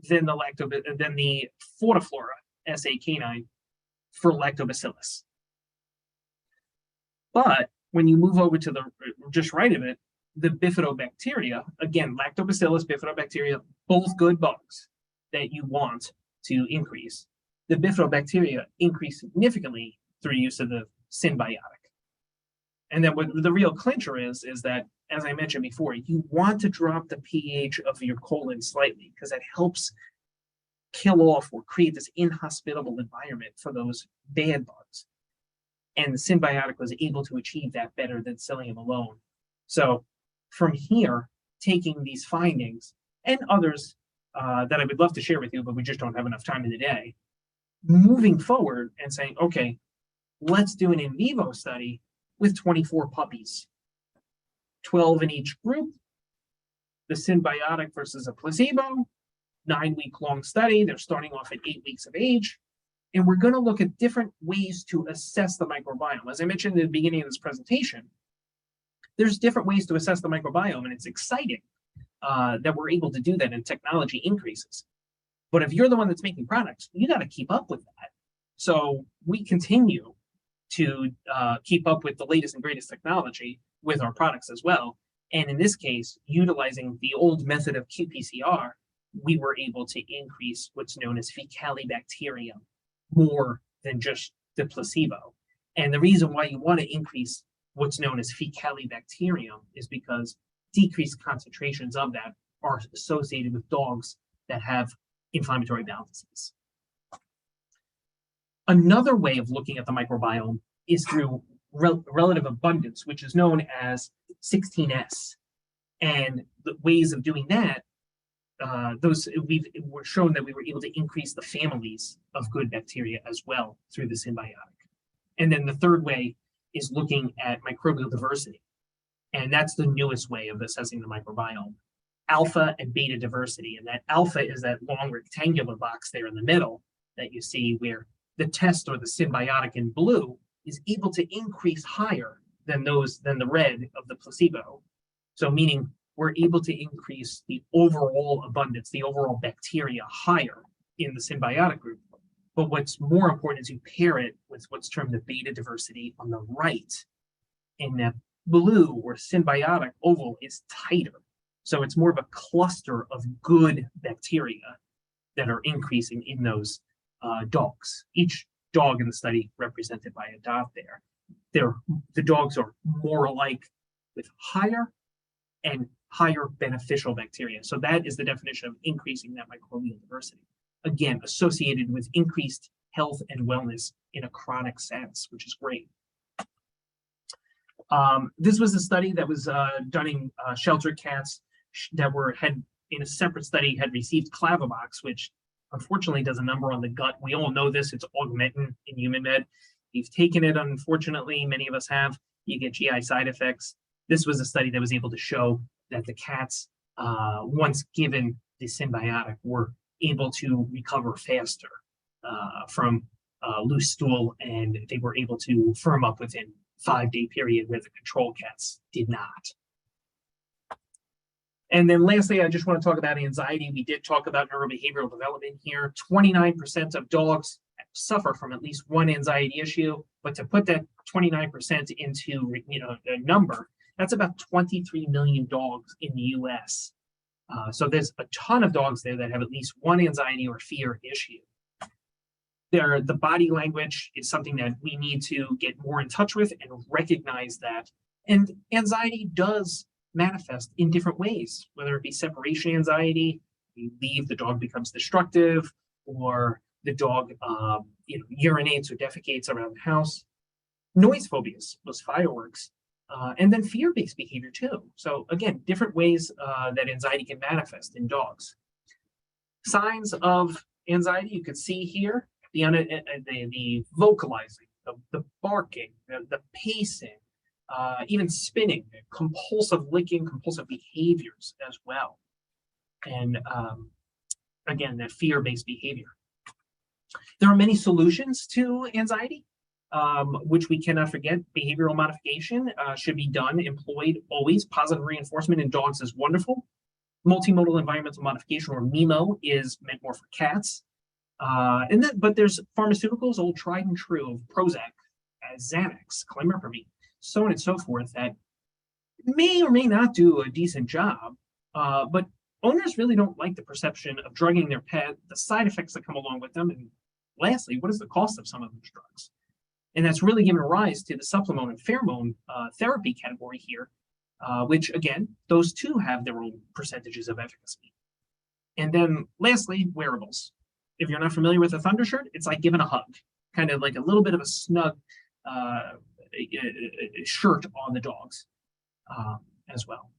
than the Fortiflora SA canine for lactobacillus. But when you move over to the just right of it, the bifidobacteria, again, lactobacillus, bifidobacteria, both good bugs that you want to increase. The bifidobacteria increase significantly through use of the symbiotic. And then what the real clincher is that, as I mentioned before, you want to drop the pH of your colon slightly because that helps kill off or create this inhospitable environment for those bad bugs. And the symbiotic was able to achieve that better than psyllium alone. So from here, taking these findings and others that I would love to share with you, but we just don't have enough time in the day, moving forward and saying, okay, let's do an in vivo study with 24 puppies, 12 in each group, the symbiotic versus a placebo, 9-week-long study. They're starting off at 8 weeks of age. And we're going to look at different ways to assess the microbiome. As I mentioned in the beginning of this presentation, there's different ways to assess the microbiome, and it's exciting that we're able to do that and technology increases. But if you're the one that's making products, you got to keep up with that. So we continue to keep up with the latest and greatest technology with our products as well. And in this case, utilizing the old method of qPCR we were able to increase what's known as Fecalibacterium more than just the placebo. And the reason why you want to increase what's known as Fecalibacterium is because decreased concentrations of that are associated with dogs that have inflammatory bowel disease. Another way of looking at the microbiome is through relative abundance, which is known as 16S. And the ways of doing that, were shown that we were able to increase the families of good bacteria as well through the symbiotic. And then the third way is looking at microbial diversity. And that's the newest way of assessing the microbiome. Alpha and beta diversity. And that alpha is that long rectangular box there in the middle that you see where the test or the symbiotic in blue is able to increase higher than the red of the placebo. So meaning we're able to increase the overall abundance, the overall bacteria higher in the symbiotic group. But what's more important is you pair it with what's termed the beta diversity on the right. And that blue or symbiotic oval is tighter. So it's more of a cluster of good bacteria that are increasing in those dogs. Each dog in the study represented by a dot there. The dogs are more alike with higher and higher beneficial bacteria. So that is the definition of increasing that microbial diversity. Again, associated with increased health and wellness in a chronic sense, which is great. This was a study that was done in sheltered cats that had in a separate study had received Clavobox, which unfortunately does a number on the gut. We all know this, it's augmentin in human med. You've taken it, unfortunately, many of us have, you get GI side effects. This was a study that was able to show that the cats, once given the symbiotic, were able to recover faster from loose stool, and they were able to firm up within 5-day period where the control cats did not. And then lastly, I just want to talk about anxiety. We did talk about neurobehavioral development here. 29% of dogs suffer from at least one anxiety issue, but to put that 29% into a number, that's about 23 million dogs in the US. So there's a ton of dogs there that have at least one anxiety or fear issue. The body language is something that we need to get more in touch with and recognize that. And anxiety does manifest in different ways, whether it be separation anxiety, you leave, the dog becomes destructive, or the dog urinates or defecates around the house. Noise phobias, those fireworks, and then fear-based behavior too. So again, different ways that anxiety can manifest in dogs. Signs of anxiety, you could see here, the vocalizing, the barking, the pacing, even spinning, compulsive licking, compulsive behaviors as well. And again, that fear-based behavior. There are many solutions to anxiety, which we cannot forget. Behavioral modification should be done, employed always. Positive reinforcement in dogs is wonderful. Multimodal environmental modification, or MIMO, is meant more for cats. But there's pharmaceuticals, old tried and true, of Prozac, Xanax, clomipramine, so on and so forth, that may or may not do a decent job, but owners really don't like the perception of drugging their pet, the side effects that come along with them, and lastly, what is the cost of some of those drugs? And that's really given rise to the supplement and pheromone therapy category here, which again, those two have their own percentages of efficacy. And then lastly, wearables. If you're not familiar with a Thunder shirt, it's like giving a hug, kind of like a little bit of a snug shirt on the dogs as well.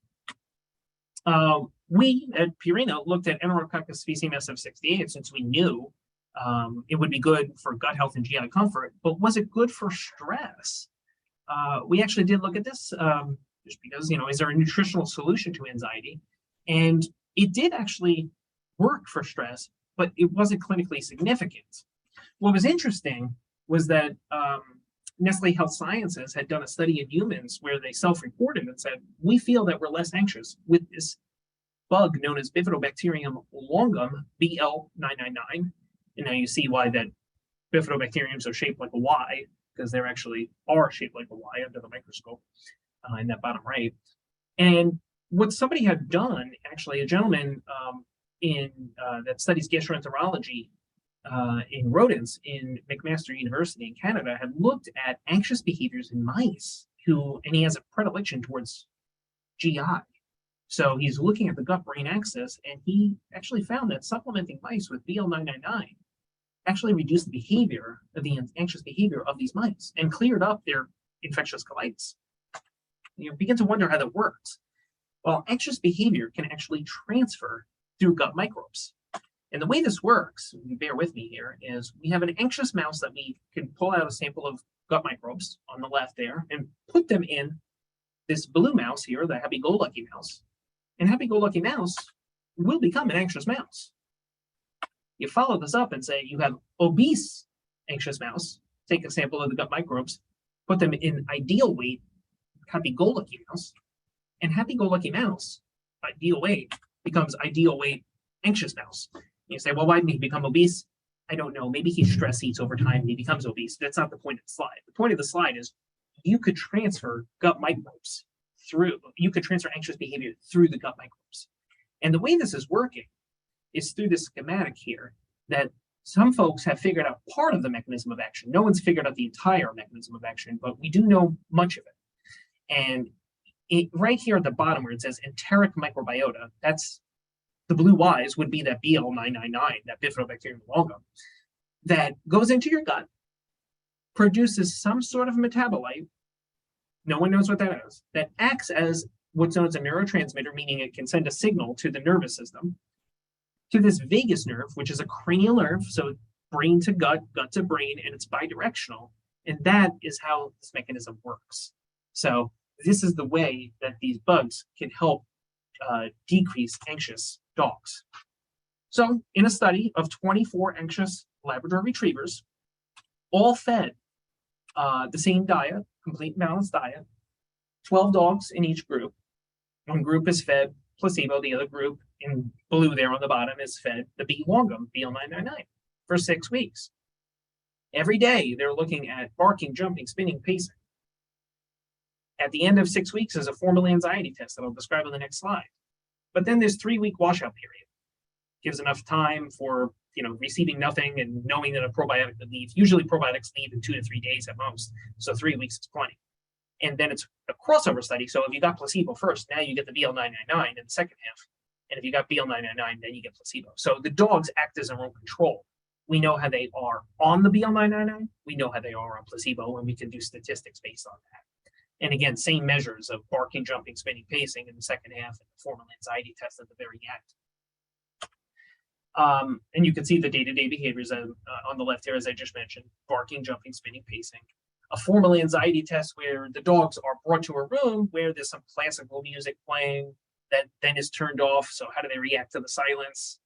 We at Purina looked at Enterococcus faecium SF68 since we knew it would be good for gut health and GI comfort, but was it good for stress? We actually did look at this just because, is there a nutritional solution to anxiety? And it did actually work for stress, but it wasn't clinically significant. What was interesting was that Nestle Health Sciences had done a study in humans where they self-reported and said, we feel that we're less anxious with this bug known as Bifidobacterium longum, BL999. And now you see why that Bifidobacteriums are shaped like a Y, because they actually are shaped like a Y under the microscope in that bottom right. And what somebody had done, actually, a gentleman that studies gastroenterology in rodents in McMaster University in Canada had looked at anxious behaviors in mice and he has a predilection towards GI. So he's looking at the gut-brain axis, and he actually found that supplementing mice with BL999 actually reduced the behavior of the anxious behavior of these mice and cleared up their infectious colitis. You begin to wonder how that works. Well, anxious behavior can actually transfer through gut microbes. And the way this works, bear with me here, is we have an anxious mouse that we can pull out a sample of gut microbes on the left there and put them in this blue mouse here, the happy-go-lucky mouse. And happy-go-lucky mouse will become an anxious mouse. You follow this up and say you have obese anxious mouse, take a sample of the gut microbes, put them in ideal weight, happy-go-lucky mouse, and happy-go-lucky mouse, ideal weight, becomes ideal weight anxious mouse. You say, well, why didn't he become obese? I don't know. Maybe he stress eats over time and he becomes obese. That's not the point of the slide. The point of the slide is you could transfer gut microbes you could transfer anxious behavior through the gut microbes. And the way this is working is through this schematic here that some folks have figured out part of the mechanism of action. No one's figured out the entire mechanism of action, but we do know much of it. And right here at the bottom where it says enteric microbiota, that's the blue Y's would be that BL999, that Bifidobacterium longum, that goes into your gut, produces some sort of metabolite, no one knows what that is, that acts as what's known as a neurotransmitter, meaning it can send a signal to the nervous system, to this vagus nerve, which is a cranial nerve, so brain to gut, gut to brain, and it's bidirectional. And that is how this mechanism works. So this is the way that these bugs can help decrease anxious dogs. So in a study of 24 anxious Labrador retrievers, all fed the same diet, complete balanced diet, 12 dogs in each group. One group is fed placebo, the other group in blue there on the bottom is fed the B longum, BL999, for 6 weeks. Every day they're looking at barking, jumping, spinning, pacing. At the end of 6 weeks is a formal anxiety test that I'll describe on the next slide. But then there's 3-week washout period. Gives enough time for receiving nothing and knowing that a probiotic would leave. Usually probiotics leave in 2 to 3 days at most, so 3 weeks is plenty. And then it's a crossover study. So if you got placebo first, now you get the BL999 in the second half. And if you got BL999, then you get placebo. So the dogs act as their own control. We know how they are on the BL999. We know how they are on placebo, and we can do statistics based on that. And again, same measures of barking, jumping, spinning, pacing in the second half and the formal anxiety test at the very end. And you can see the day-to-day behaviors on the left here, as I just mentioned, barking, jumping, spinning, pacing. A formal anxiety test where the dogs are brought to a room where there's some classical music playing that then is turned off. So how do they react to the silence?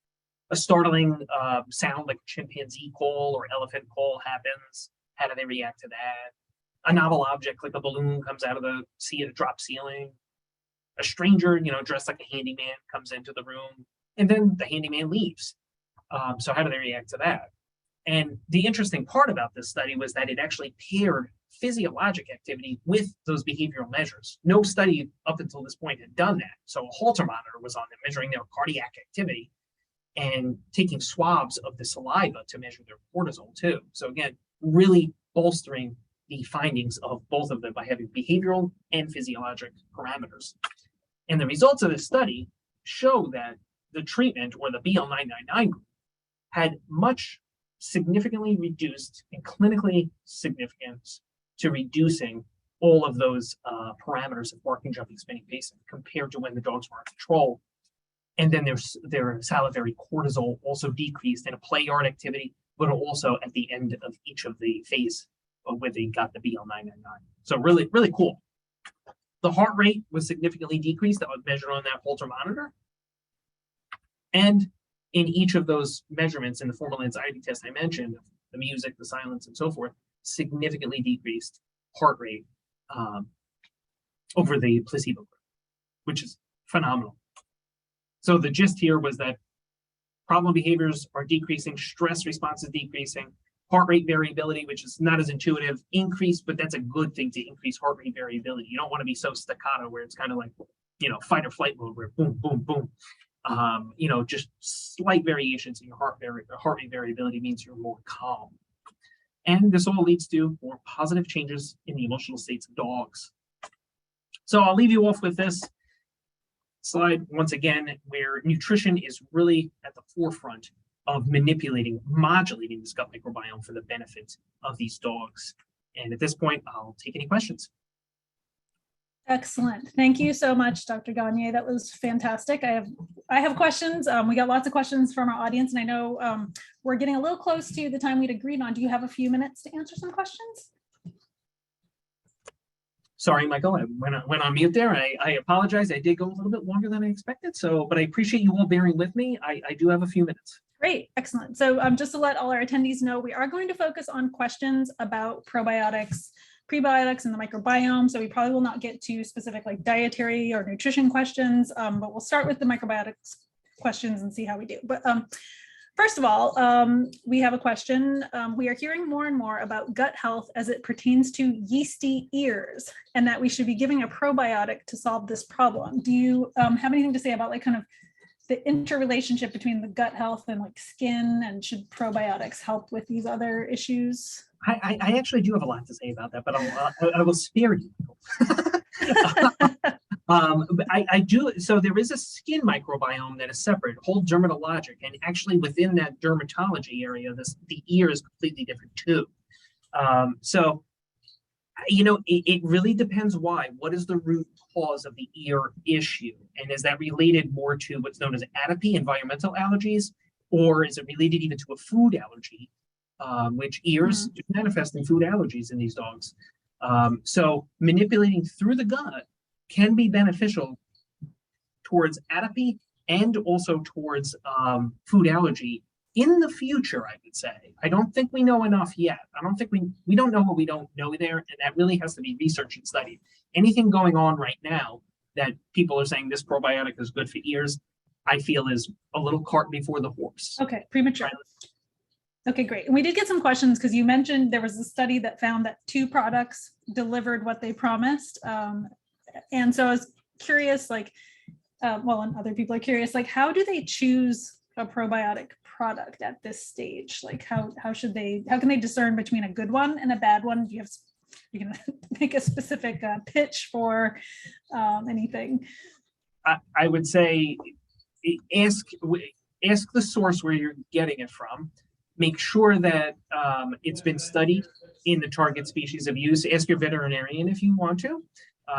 A startling sound like a chimpanzee call or elephant call happens. How do they react to that? A novel object like a balloon comes out of the drop ceiling. A stranger, dressed like a handyman comes into the room, and then the handyman leaves. So how do they react to that? And the interesting part about this study was that it actually paired physiologic activity with those behavioral measures. No study up until this point had done that. So a Holter monitor was on them, measuring their cardiac activity and taking swabs of the saliva to measure their cortisol too. So again, really bolstering the findings of both of them by having behavioral and physiologic parameters. And the results of this study show that the treatment, or the BL999 group, had much significantly reduced and clinically significant to reducing all of those parameters of barking, jumping, spinning, pacing compared to when the dogs were on control. And then their salivary cortisol also decreased in a play yard activity, but also at the end of each of the phase where they got the BL999. So really, really cool. The heart rate was significantly decreased. That was measured on that Holter monitor. And in each of those measurements in the formal anxiety test I mentioned, the music, the silence, and so forth, significantly decreased heart rate over the placebo group, which is phenomenal. So the gist here was that problem behaviors are decreasing, stress response is decreasing, heart rate variability, which is not as intuitive, increased, but that's a good thing to increase heart rate variability. You don't want to be so staccato where it's kind of like, fight or flight mode where boom, boom, boom. Just slight variations in your heart rate variability means you're more calm. And this all leads to more positive changes in the emotional states of dogs. So I'll leave you off with this slide once again, where nutrition is really at the forefront of modulating this gut microbiome for the benefit of these dogs. And at this point, I'll take any questions. Excellent. Thank you so much, Dr. Gagne. That was fantastic. I have questions. We got lots of questions from our audience, and I know we're getting a little close to the time we'd agreed on. Do you have a few minutes to answer some questions? Sorry, Michael, I went on mute there. I apologize. I did go a little bit longer than I expected, but I appreciate you all bearing with me. I do have a few minutes. Great, excellent. So just to let all our attendees know, we are going to focus on questions about probiotics, prebiotics, and the microbiome. So we probably will not get to specific like dietary or nutrition questions, but we'll start with the microbiotics questions and see how we do. But first of all, we have a question. We are hearing more and more about gut health as it pertains to yeasty ears, and that we should be giving a probiotic to solve this problem. Do you have anything to say about like kind of the interrelationship between the gut health and like skin, and should probiotics help with these other issues? I actually do have a lot to say about that, but I will spare you. I do. So there is a skin microbiome that is separate, whole dermatologic, and actually within that dermatology area, the ear is completely different too. So, it really depends why. What is the root cause of the ear issue? And is that related more to what's known as atopy, environmental allergies, or is it related even to a food allergy, which ears do manifest in food allergies in these dogs? So manipulating through the gut can be beneficial towards atopy and also towards food allergy in the future, I would say. I don't think we know enough yet. I don't think we don't know what we don't know there, and that really has to be researched and studied. Anything going on right now that people are saying this probiotic is good for ears, I feel is a little cart before the horse. Okay, premature. Okay, great. And we did get some questions because you mentioned there was a study that found that 2 products delivered what they promised. And so I was curious, like, and other people are curious, like, how do they choose a probiotic product at this stage? Like, how can they discern between a good one and a bad one? Do you can make a specific pitch for anything? I would say ask the source where you're getting it from. Make sure that it's been studied in the target species of use. Ask your veterinarian if you want to.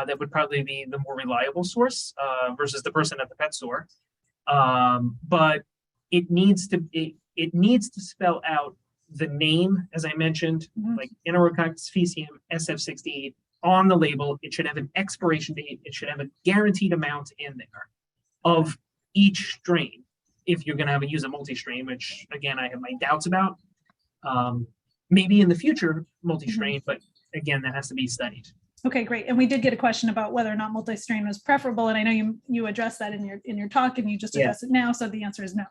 That would probably be the more reliable source versus the person at the pet store. But it needs to spell out the name, as I mentioned, like Enterococcus faecium SF68 on the label. It should have an expiration date. It should have a guaranteed amount in there of each strain. If you're going to use a multi-strain, which again, I have my doubts about, maybe in the future multi-strain, but again, that has to be studied. Okay, great. And we did get a question about whether or not multi-strain was preferable, and I know you addressed that in your talk, and you just addressed it now, so the answer is no.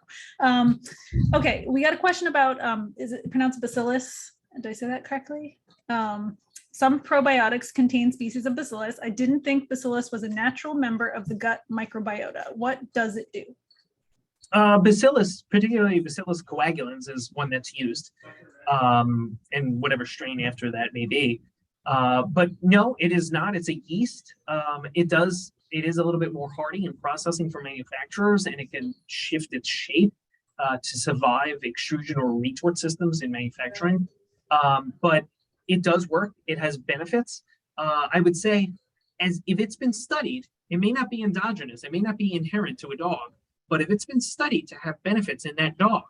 Okay, we got a question about is it pronounced bacillus? Did I say that correctly? Some probiotics contain species of bacillus. I didn't think bacillus was a natural member of the gut microbiota. What does it do? Bacillus, particularly Bacillus coagulans, is one that's used, and whatever strain after that may be. But no, it is not. It's a yeast. It is a little bit more hardy in processing for manufacturers, and it can shift its shape to survive extrusion or retort systems in manufacturing. But it does work. It has benefits. I would say, as if it's been studied, it may not be endogenous. It may not be inherent to a dog. But if it's been studied to have benefits in that dog,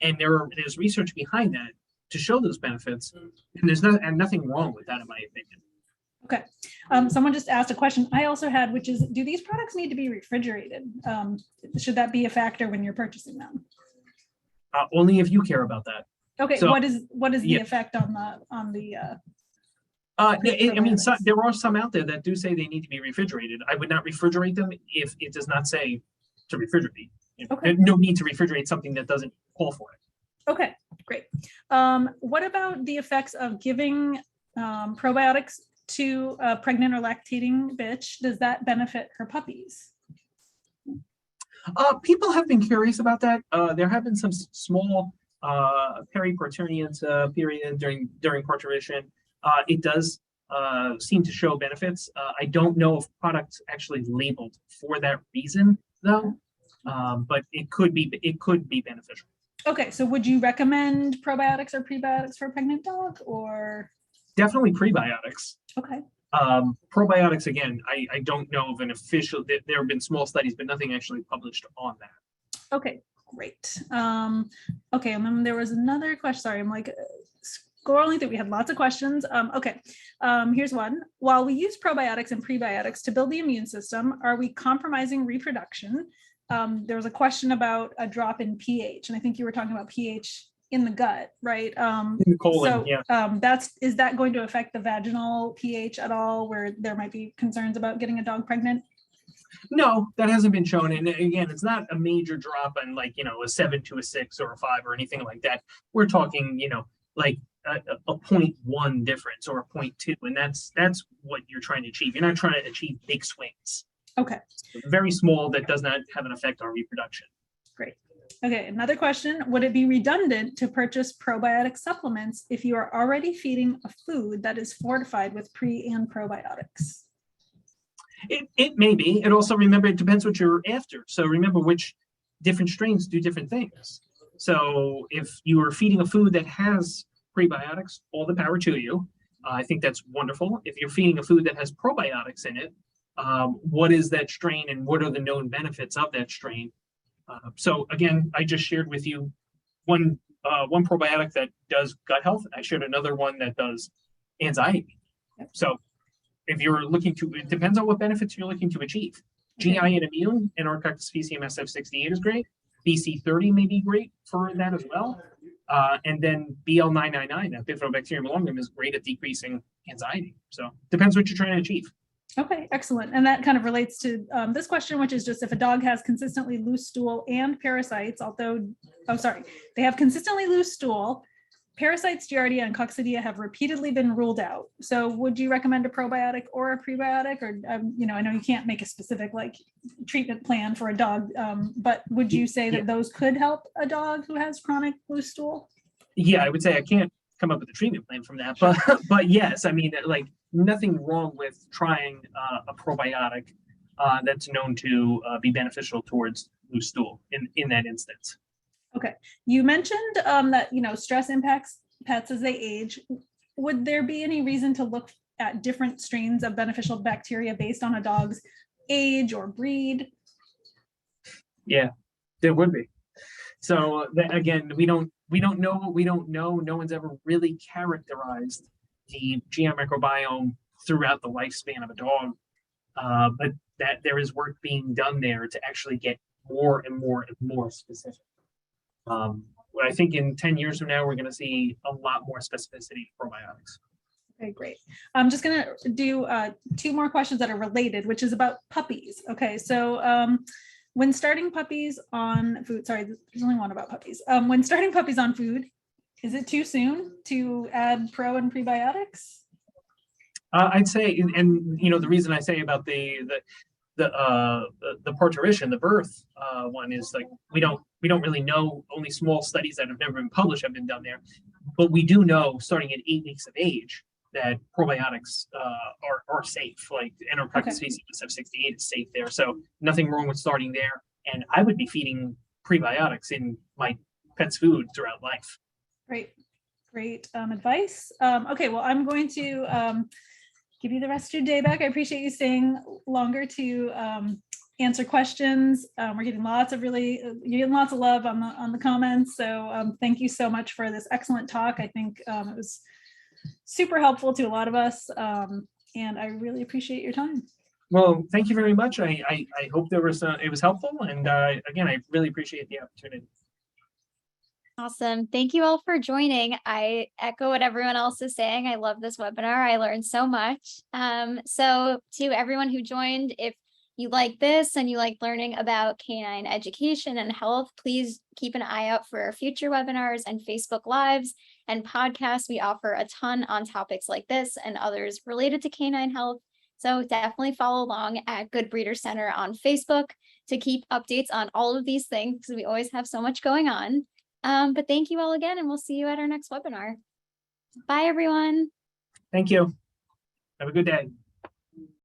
and there's research behind that to show those benefits, and there's nothing wrong with that, in my opinion. Okay. Someone just asked a question I also had, which is, do these products need to be refrigerated? Should that be a factor when you're purchasing them? Only if you care about that. Okay. So, what is the effect on the? I mean, there are some out there that do say they need to be refrigerated. I would not refrigerate them if it does not say to refrigerate. Okay. There's no need to refrigerate something that doesn't call for it. Okay, great. What about the effects of giving probiotics to a pregnant or lactating bitch? Does that benefit her puppies? People have been curious about that. There have been some small periparturient period during parturition. It does seem to show benefits. I don't know if products actually labeled for that reason though, but it could be beneficial. Okay, so would you recommend probiotics or prebiotics for a pregnant dog, or? Definitely prebiotics. Okay. Probiotics, again, I don't know of an official, there have been small studies, but nothing actually published on that. Okay, great. Okay, and then there was another question. Sorry, I'm like scrolling through. We had lots of questions. Okay, here's one. While we use probiotics and prebiotics to build the immune system, are we compromising reproduction? There was a question about a drop in pH, and I think you were talking about pH in the gut, right? In the colon, so yeah. Is that going to affect the vaginal pH at all, where there might be concerns about getting a dog pregnant? No, that hasn't been shown. And again, it's not a major drop on like, a 7 to a 6 or a 5 or anything like that. We're talking, like a 0.1 difference or a 0.2. And that's what you're trying to achieve. You're not trying to achieve big swings. Okay. So very small, that does not have an effect on reproduction. Great. Okay, another question. Would it be redundant to purchase probiotic supplements if you are already feeding a food that is fortified with pre and probiotics? It may be. It also, remember, it depends what you're after. So remember which different strains do different things. So if you are feeding a food that has prebiotics, all the power to you. I think that's wonderful. If you're feeding a food that has probiotics in it, what is that strain and what are the known benefits of that strain? So again, I just shared with you one probiotic that does gut health. I shared another one that does anxiety. So if you're looking to, it depends on what benefits you're looking to achieve. GI and immune and Arcoctis PCM SF68 is great. BC30 may be great for that as well. And then BL999, that Bifidobacterium malongum, is great at decreasing anxiety. So depends what you're trying to achieve. Okay, excellent. And that kind of relates to this question, which is just if a dog has consistently loose stool and parasites, they have consistently loose stool, parasites, Giardia, and Coccidia have repeatedly been ruled out. So would you recommend a probiotic or a prebiotic? Or, I know you can't make a specific treatment plan for a dog, but would you say that those could help a dog who has chronic loose stool? Yeah, I would say I can't come up with a treatment plan from that, but yes, I mean, like, nothing wrong with trying a probiotic that's known to be beneficial towards loose stool in that instance. Okay, you mentioned that stress impacts pets as they age. Would there be any reason to look at different strains of beneficial bacteria based on a dog's age or breed? Yeah, there would be. So again, we don't know what we don't know. No one's ever really characterized the GI microbiome throughout the lifespan of a dog, but that there is work being done there to actually get more and more and more specific. I think in 10 years from now, we're going to see a lot more specificity for probiotics. Okay, great. I'm just going to do 2 more questions that are related, which is about puppies. Okay, so when starting puppies on food, sorry, there's only one about puppies. When starting puppies on food, is it too soon to add pro and prebiotics? I'd say, and the reason I say about the parturition, the birth one, is like we don't really know. Only small studies that have never been published have been done there, but we do know starting at 8 weeks of age that probiotics are safe. Like Arcoctis SF68 is safe there, so nothing wrong with starting there. And I would be feeding prebiotics in my pet's food throughout life. Great advice. Okay, well, I'm going to give you the rest of your day back. I appreciate you staying longer to answer questions. We're getting lots of love on the comments. So thank you so much for this excellent talk. I think it was super helpful to a lot of us, and I really appreciate your time. Well, thank you very much. I hope it was helpful, and again, I really appreciate the opportunity. Awesome. Thank you all for joining. I echo what everyone else is saying. I love this webinar. I learned so much. So to everyone who joined, if you like this and you like learning about canine education and health, please keep an eye out for our future webinars and Facebook Lives and podcasts. We offer a ton on topics like this and others related to canine health. So definitely follow along at Good Breeder Center on Facebook to keep updates on all of these things, because we always have so much going on. But thank you all again, and we'll see you at our next webinar. Bye, everyone. Thank you. Have a good day.